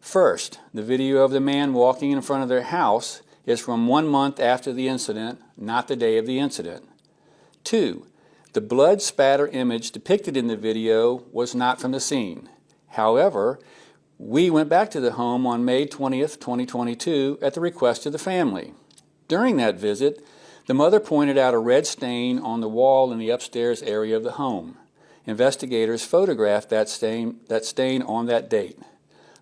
First, the video of the man walking in front of their house is from 1 month after the incident, not the day of the incident. 2, the blood spatter image depicted in the video was not from the scene. However, we went back to the home on May 20th, 2022 at the request of the family. During that visit, the mother pointed out a red stain on the wall in the upstairs area of the home. Investigators photographed that stain on that date.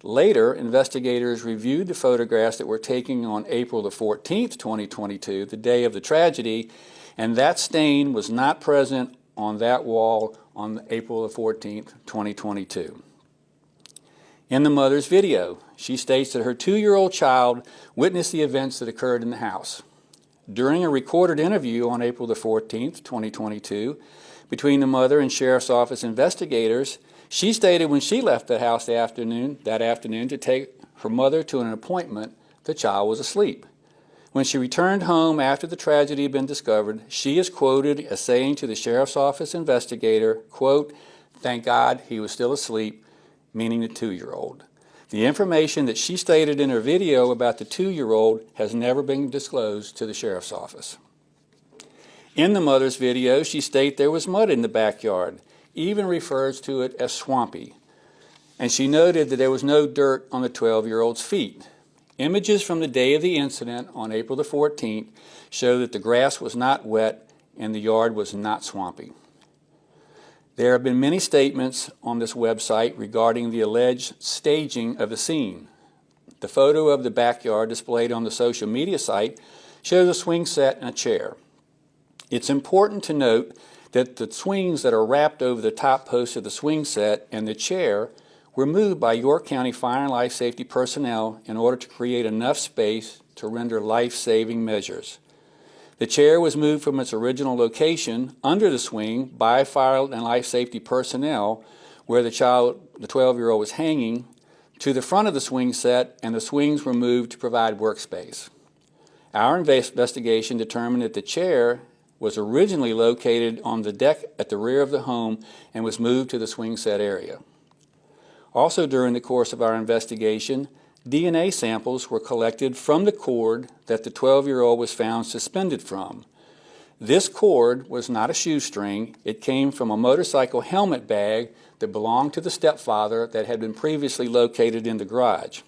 Later, investigators reviewed the photographs that were taken on April the 14th, 2022, the day of the tragedy, and that stain was not present on that wall on April the 14th, 2022. In the mother's video, she states that her 2-year-old child witnessed the events that occurred in the house. During a recorded interview on April the 14th, 2022, between the mother and Sheriff's Office investigators, she stated when she left the house that afternoon to take her mother to an appointment, the child was asleep. When she returned home after the tragedy had been discovered, she is quoted as saying to the Sheriff's Office investigator, quote, "Thank God he was still asleep," meaning the 2-year-old. The information that she stated in her video about the 2-year-old has never been disclosed to the Sheriff's Office. In the mother's video, she states there was mud in the backyard, even refers to it as swampy. And she noted that there was no dirt on the 12-year-old's feet. Images from the day of the incident on April the 14th show that the grass was not wet and the yard was not swampy. There have been many statements on this website regarding the alleged staging of the scene. The photo of the backyard displayed on the social media site shows a swing set and a chair. It's important to note that the swings that are wrapped over the top post of the swing set and the chair were moved by York County Fire and Life Safety personnel in order to create enough space to render life-saving measures. The chair was moved from its original location under the swing by fire and life safety personnel where the 12-year-old was hanging, to the front of the swing set, and the swings were moved to provide workspace. Our investigation determined that the chair was originally located on the deck at the rear of the home and was moved to the swing set area. Also during the course of our investigation, DNA samples were collected from the cord that the 12-year-old was found suspended from. This cord was not a shoestring. It came from a motorcycle helmet bag that belonged to the stepfather that had been previously located in the garage.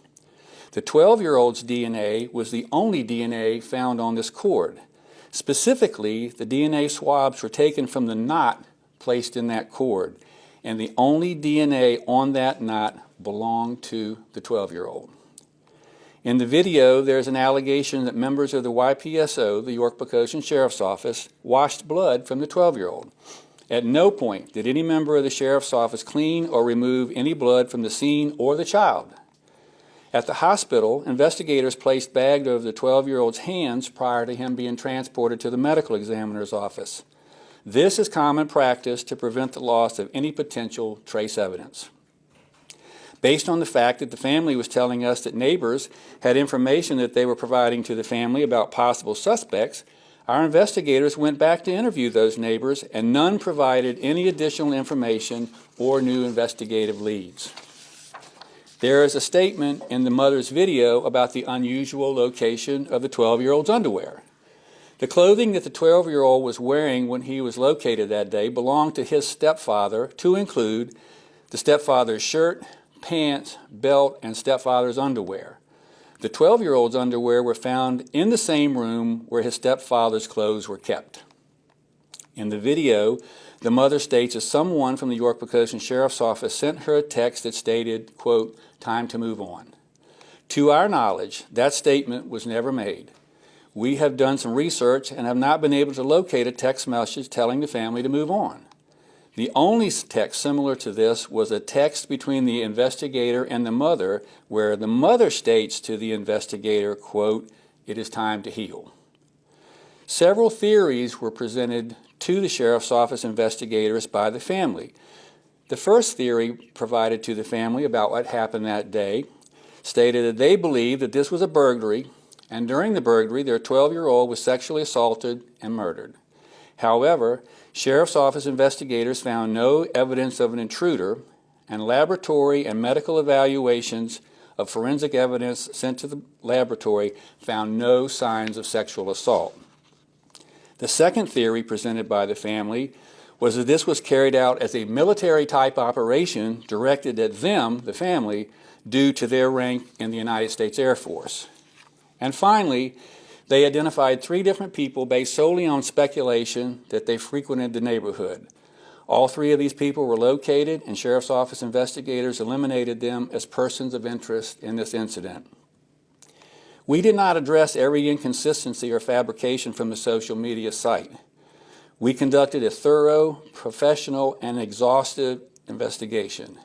The 12-year-old's DNA was the only DNA found on this cord. Specifically, the DNA swabs were taken from the knot placed in that cord, and the only DNA on that knot belonged to the 12-year-old. In the video, there's an allegation that members of the YPSO, the York Poquoson Sheriff's Office, washed blood from the 12-year-old. At no point did any member of the Sheriff's Office clean or remove any blood from the scene or the child. At the hospital, investigators placed bags over the 12-year-old's hands prior to him being transported to the medical examiner's office. This is common practice to prevent the loss of any potential trace evidence. Based on the fact that the family was telling us that neighbors had information that they were providing to the family about possible suspects, our investigators went back to interview those neighbors, and none provided any additional information or new investigative leads. There is a statement in the mother's video about the unusual location of the 12-year-old's underwear. The clothing that the 12-year-old was wearing when he was located that day belonged to his stepfather, to include the stepfather's shirt, pants, belt, and stepfather's underwear. The 12-year-old's underwear were found in the same room where his stepfather's clothes were kept. In the video, the mother states that someone from the York Poquoson Sheriff's Office sent her a text that stated, quote, "Time to move on." To our knowledge, that statement was never made. We have done some research and have not been able to locate a text message telling the family to move on. The only text similar to this was a text between the investigator and the mother, where the mother states to the investigator, quote, "It is time to heal." Several theories were presented to the Sheriff's Office investigators by the family. The first theory provided to the family about what happened that day stated that they believed that this was a burglary, and during the burglary, their 12-year-old was sexually assaulted and murdered. However, Sheriff's Office investigators found no evidence of an intruder, and laboratory and medical evaluations of forensic evidence sent to the laboratory found no signs of sexual assault. The second theory presented by the family was that this was carried out as a military-type operation directed at them, the family, due to their rank in the United States Air Force. And finally, they identified 3 different people based solely on speculation that they frequented the neighborhood. All 3 of these people were located, and Sheriff's Office investigators eliminated them as persons of interest in this incident. We did not address every inconsistency or fabrication from the social media site. We conducted a thorough, professional, and exhaustive investigation.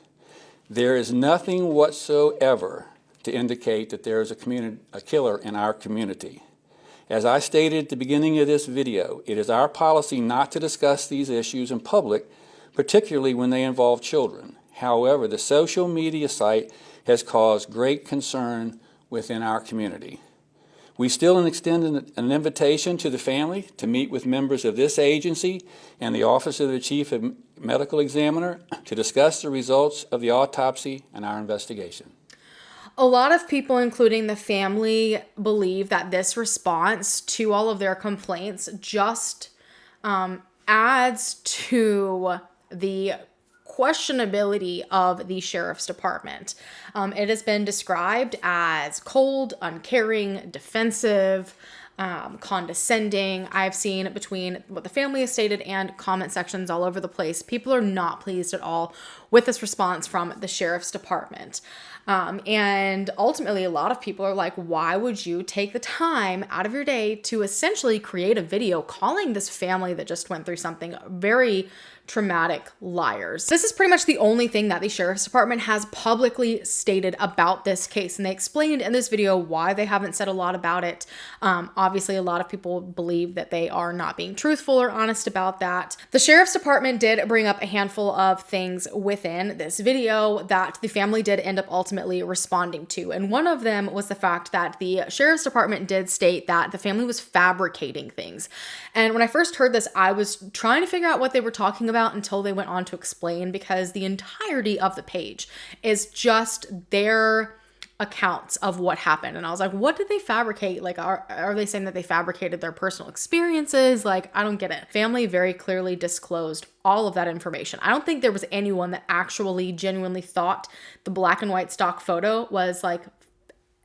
There is nothing whatsoever to indicate that there is a killer in our community. As I stated at the beginning of this video, it is our policy not to discuss these issues in public, particularly when they involve children. However, the social media site has caused great concern within our community. We still extend an invitation to the family to meet with members of this agency and the Office of the Chief Medical Examiner to discuss the results of the autopsy and our investigation. A lot of people, including the family, believe that this response to all of their complaints just adds to the questionability of the sheriff's department. It has been described as cold, uncaring, defensive, condescending. I've seen between what the family has stated and comment sections all over the place, people are not pleased at all with this response from the sheriff's department. And ultimately, a lot of people are like, why would you take the time out of your day to essentially create a video calling this family that just went through something very traumatic liars. This is pretty much the only thing that the sheriff's department has publicly stated about this case. And they explained in this video why they haven't said a lot about it. Obviously, a lot of people believe that they are not being truthful or honest about that. The sheriff's department did bring up a handful of things within this video that the family did end up ultimately responding to. And one of them was the fact that the sheriff's department did state that the family was fabricating things. And when I first heard this, I was trying to figure out what they were talking about until they went on to explain, because the entirety of the page is just their accounts of what happened. And I was like, what did they fabricate? Like, are they saying that they fabricated their personal experiences? Like, I don't get it. Family very clearly disclosed all of that information. I don't think there was anyone that actually genuinely thought the black and white stock photo was like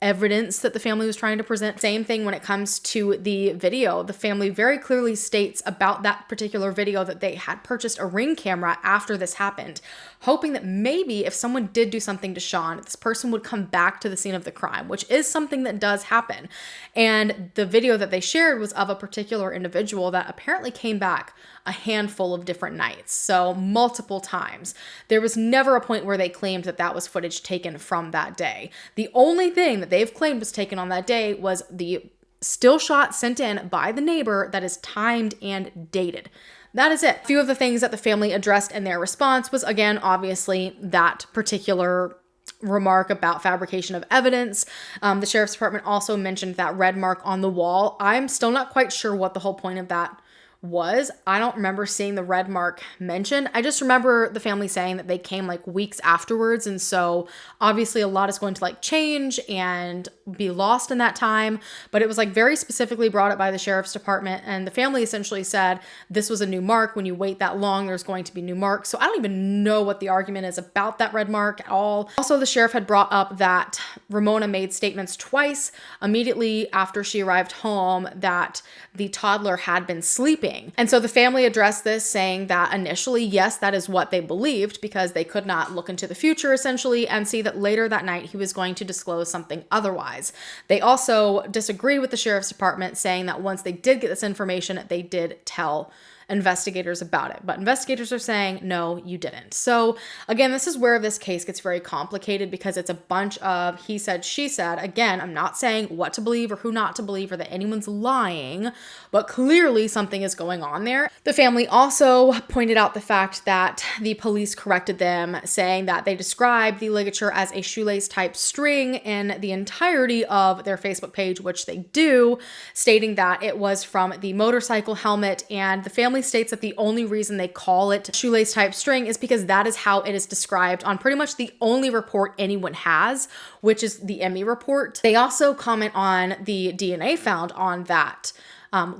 evidence that the family was trying to present. Same thing when it comes to the video. The family very clearly states about that particular video that they had purchased a Ring camera after this happened, hoping that maybe if someone did do something to Sean, this person would come back to the scene of the crime, which is something that does happen. And the video that they shared was of a particular individual that apparently came back a handful of different nights, so multiple times. There was never a point where they claimed that that was footage taken from that day. The only thing that they've claimed was taken on that day was the still shot sent in by the neighbor that is timed and dated. That is it. A few of the things that the family addressed in their response was, again, obviously that particular remark about fabrication of evidence. The sheriff's department also mentioned that red mark on the wall. I'm still not quite sure what the whole point of that was. I don't remember seeing the red mark mentioned. I just remember the family saying that they came like weeks afterwards. And so obviously a lot is going to like change and be lost in that time. But it was like very specifically brought up by the sheriff's department. And the family essentially said this was a new mark. When you wait that long, there's going to be new marks. So I don't even know what the argument is about that red mark at all. Also, the sheriff had brought up that Ramona made statements twice immediately after she arrived home that the toddler had been sleeping. And so the family addressed this, saying that initially, yes, that is what they believed, because they could not look into the future essentially and see that later that night he was going to disclose something otherwise. They also disagree with the sheriff's department, saying that once they did get this information, they did tell investigators about it. But investigators are saying, no, you didn't. So again, this is where this case gets very complicated, because it's a bunch of he said, she said. Again, I'm not saying what to believe or who not to believe or that anyone's lying, but clearly something is going on there. The family also pointed out the fact that the police corrected them, saying that they described the ligature as a shoelace type string in the entirety of their Facebook page, which they do, stating that it was from the motorcycle helmet. And the family states that the only reason they call it shoelace type string is because that is how it is described on pretty much the only report anyone has, which is the Emmy report. They also comment on the DNA found on that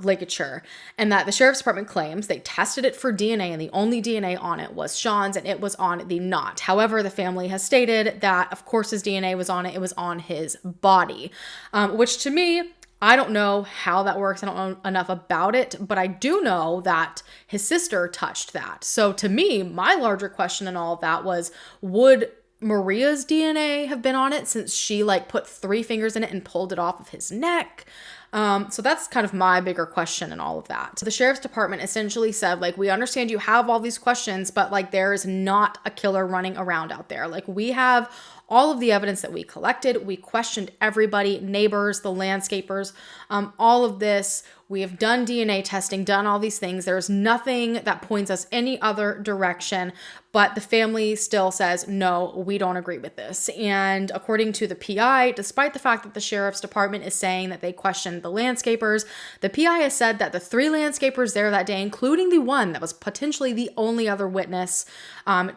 ligature, and that the sheriff's department claims they tested it for DNA and the only DNA on it was Sean's, and it was on the knot. However, the family has stated that of course his DNA was on it. It was on his body, which to me, I don't know how that works. I don't know enough about it, but I do know that his sister touched that. So to me, my larger question in all of that was, would Maria's DNA have been on it, since she like put 3 fingers in it and pulled it off of his neck? So that's kind of my bigger question in all of that. So the sheriff's department essentially said, like, we understand you have all these questions, but like there is not a killer running around out there. Like, we have all of the evidence that we collected. We questioned everybody, neighbors, the landscapers, all of this. We have done DNA testing, done all these things. There's nothing that points us any other direction, but the family still says, no, we don't agree with this. And according to the PI, despite the fact that the sheriff's department is saying that they questioned the landscapers, the PI has said that the 3 landscapers there that day, including the one that was potentially the only other witness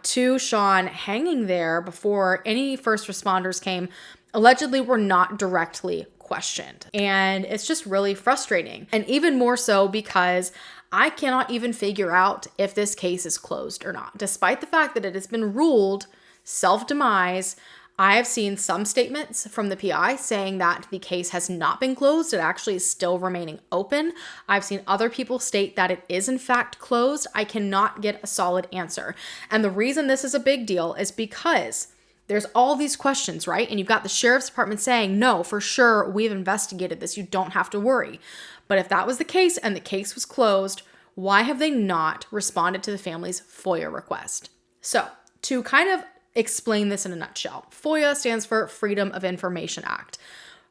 to Sean hanging there before any first responders came, allegedly were not directly questioned. And it's just really frustrating. And even more so because I cannot even figure out if this case is closed or not. Despite the fact that it has been ruled self-demise, I have seen some statements from the PI saying that the case has not been closed. It actually is still remaining open. I've seen other people state that it is in fact closed. I cannot get a solid answer. And the reason this is a big deal is because there's all these questions, right? And you've got the sheriff's department saying, no, for sure, we've investigated this. You don't have to worry. But if that was the case and the case was closed, Why have they not responded to the family's FOIA request? So, to kind of explain this in a nutshell, FOIA stands for Freedom of Information Act.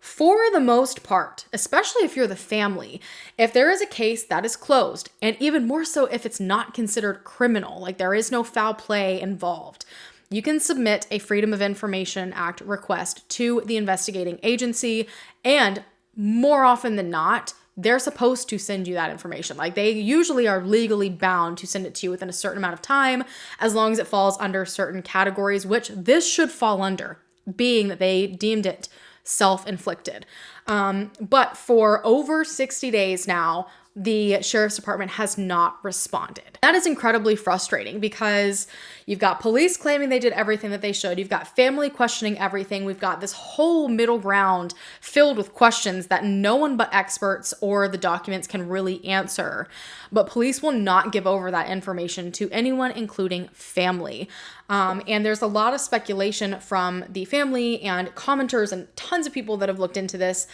For the most part, especially if you're the family, if there is a case that is closed, and even more so if it's not considered criminal, like there is no foul play involved, you can submit a Freedom of Information Act request to the investigating agency, and more often than not, they're supposed to send you that information. Like they usually are legally bound to send it to you within a certain amount of time, as long as it falls under certain categories, which this should fall under, being that they deemed it self-inflicted. But for over 60 days now, the sheriff's department has not responded. That is incredibly frustrating because you've got police claiming they did everything that they should. You've got family questioning everything. We've got this whole middle ground filled with questions that no one but experts or the documents can really answer. But police will not give over that information to anyone, including family. And there's a lot of speculation from the family and commenters and tons of people that have looked into this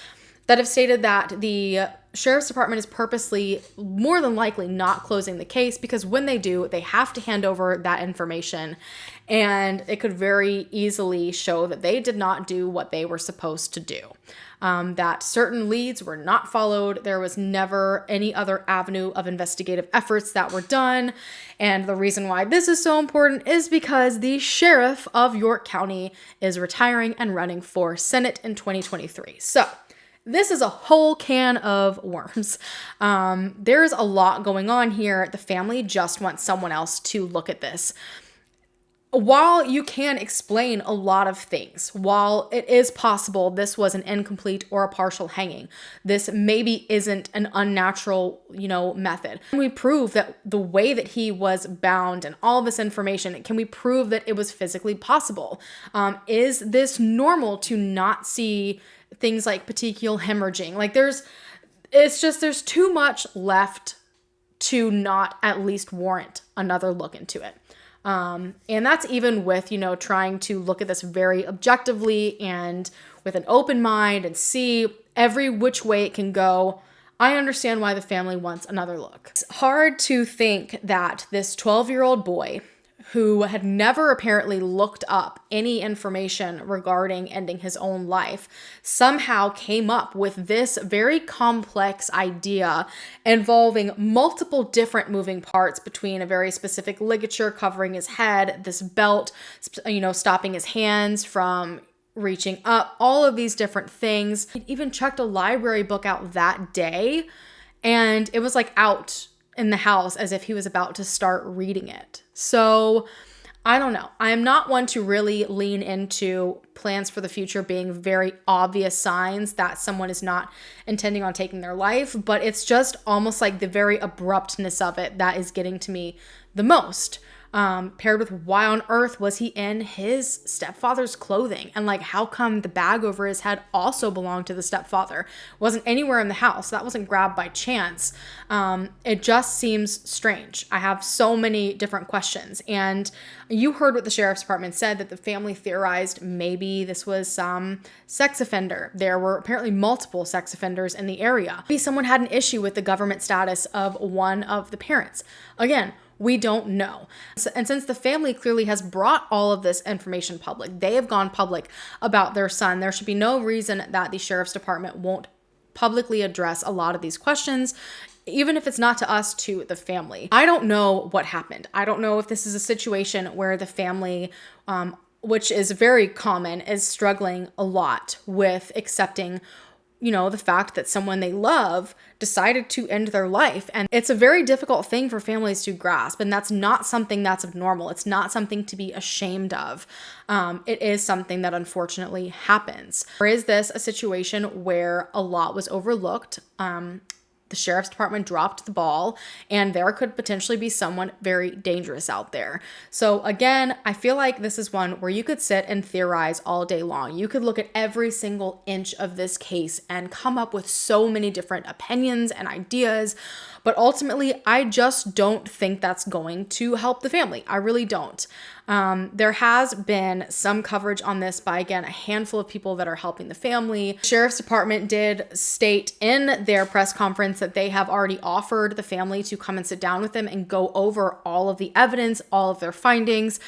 that have stated that the sheriff's department is purposely, more than likely, not closing the case because when they do, they have to hand over that information, and it could very easily show that they did not do what they were supposed to do. That certain leads were not followed. There was never any other avenue of investigative efforts that were done. And the reason why this is so important is because the sheriff of York County is retiring and running for Senate in 2023. So this is a whole can of worms. There's a lot going on here. The family just wants someone else to look at this. While you can explain a lot of things, while it is possible this was an incomplete or a partial hanging, this maybe isn't an unnatural, method. Can we prove that the way that he was bound and all this information, can we prove that it was physically possible? Is this normal to not see things like petechial hemorrhaging? Like there's too much left to not at least warrant another look into it. And that's even with, trying to look at this very objectively and with an open mind and see every which way it can go. I understand why the family wants another look. It's hard to think that this 12-year-old boy who had never apparently looked up any information regarding ending his own life, somehow came up with this very complex idea involving multiple different moving parts between a very specific ligature covering his head, this belt, stopping his hands from reaching up, all of these different things. He even checked a library book out that day, and it was like out in the house as if he was about to start reading it. So I don't know. I am not one to really lean into plans for the future being very obvious signs that someone is not intending on taking their life, but it's just almost like the very abruptness of it that is getting to me the most. Paired with why on earth was he in his stepfather's clothing? And like, how come the bag over his head also belonged to the stepfather? It wasn't anywhere in the house. That wasn't grabbed by chance. It just seems strange. I have so many different questions. And you heard what the sheriff's department said, that the family theorized maybe this was some sex offender. There were apparently multiple sex offenders in the area. Maybe someone had an issue with the government status of one of the parents. Again, we don't know. And since the family clearly has brought all of this information public, they have gone public about their son, there should be no reason that the sheriff's department won't publicly address a lot of these questions, even if it's not to us, to the family. I don't know what happened. I don't know if this is a situation where the family, which is very common, is struggling a lot with accepting the fact that someone they love decided to end their life. And it's a very difficult thing for families to grasp. And that's not something that's abnormal. It's not something to be ashamed of. It is something that unfortunately happens. Or is this a situation where a lot was overlooked? The sheriff's department dropped the ball, and there could potentially be someone very dangerous out there. So again, I feel like this is one where you could sit and theorize all day long. You could look at every single inch of this case and come up with so many different opinions and ideas, but ultimately, I just don't think that's going to help the family. I really don't. There has been some coverage on this by, again, a handful of people that are helping the family. The sheriff's department did state in their press conference that they have already offered the family to come and sit down with them and go over all of the evidence, all of their findings.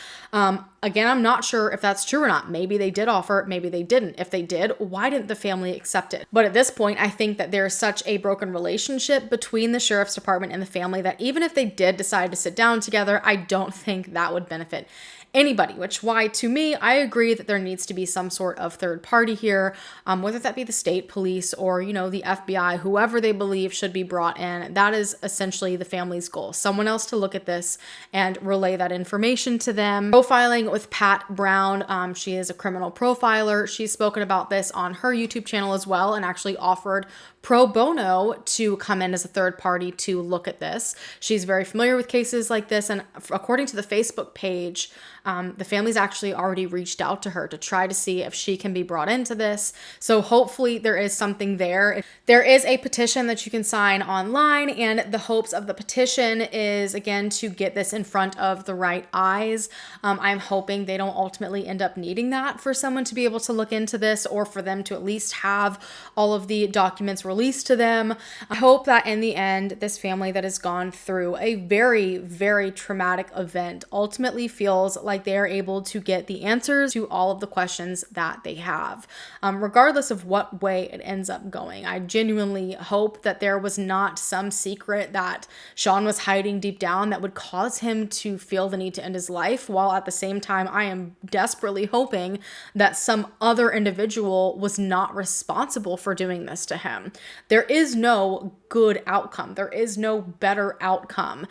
Again, I'm not sure if that's true or not. Maybe they did offer it, maybe they didn't. If they did, why didn't the family accept it? But at this point, I think that there's such a broken relationship between the sheriff's department and the family that even if they did decide to sit down together, I don't think that would benefit anybody, which why to me, I agree that there needs to be some sort of third party here, whether that be the state police or, you know, the FBI, whoever they believe should be brought in. That is essentially the family's goal. Someone else to look at this and relay that information to them. Profiling with Pat Brown. She is a criminal profiler. She's spoken about this on her YouTube channel as well and actually offered pro bono to come in as a third party to look at this. She's very familiar with cases like this, and according to the Facebook page, the family's actually already reached out to her to try to see if she can be brought into this. So hopefully there is something there. There is a petition that you can sign online, and the hopes of the petition is, again, to get this in front of the right eyes. I'm hoping they don't ultimately end up needing that for someone to be able to look into this, or for them to at least have all of the documents released to them. I hope that in the end, this family that has gone through a very, very traumatic event ultimately feels like they are able to get the answers to all of the questions that they have, regardless of what way it ends up going. I genuinely hope that there was not some secret that Sean was hiding deep down that would cause him to feel the need to end his life, while at the same time, I am desperately hoping that some other individual was not responsible for doing this to him. There is no good outcome. There is no better outcome.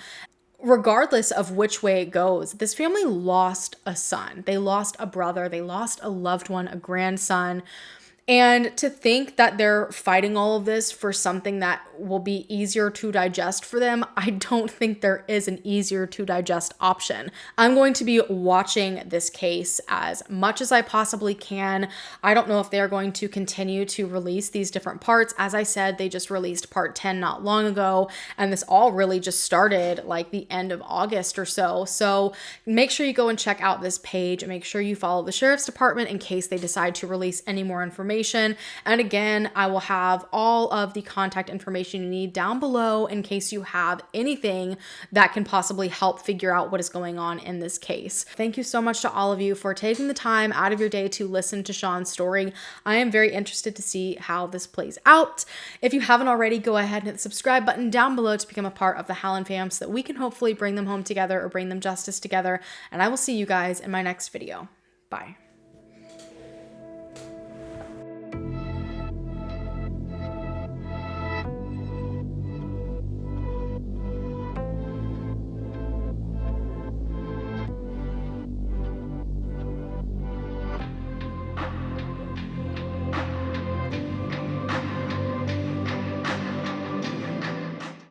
Regardless of which way it goes, this family lost a son. They lost a brother. They lost a loved one, a grandson. And to think that they're fighting all of this for something that will be easier to digest for them, I don't think there is an easier to digest option. I'm going to be watching this case as much as I possibly can. I don't know if they're going to continue to release these different parts. As I said, they just released part 10 not long ago, and this all really just started like the end of August or so. So make sure you go and check out this page, and make sure you follow the sheriff's department in case they decide to release any more information. And again, I will have all of the contact information you need down below in case you have anything that can possibly help figure out what is going on in this case. Thank you so much to all of you for taking the time out of your day to listen to Sean's story. I am very interested to see how this plays out. If you haven't already, go ahead and hit the subscribe button down below to become a part of the Howlin' fam so that we can hopefully bring them home together or bring them justice together. And I will see you guys in my next video. Bye.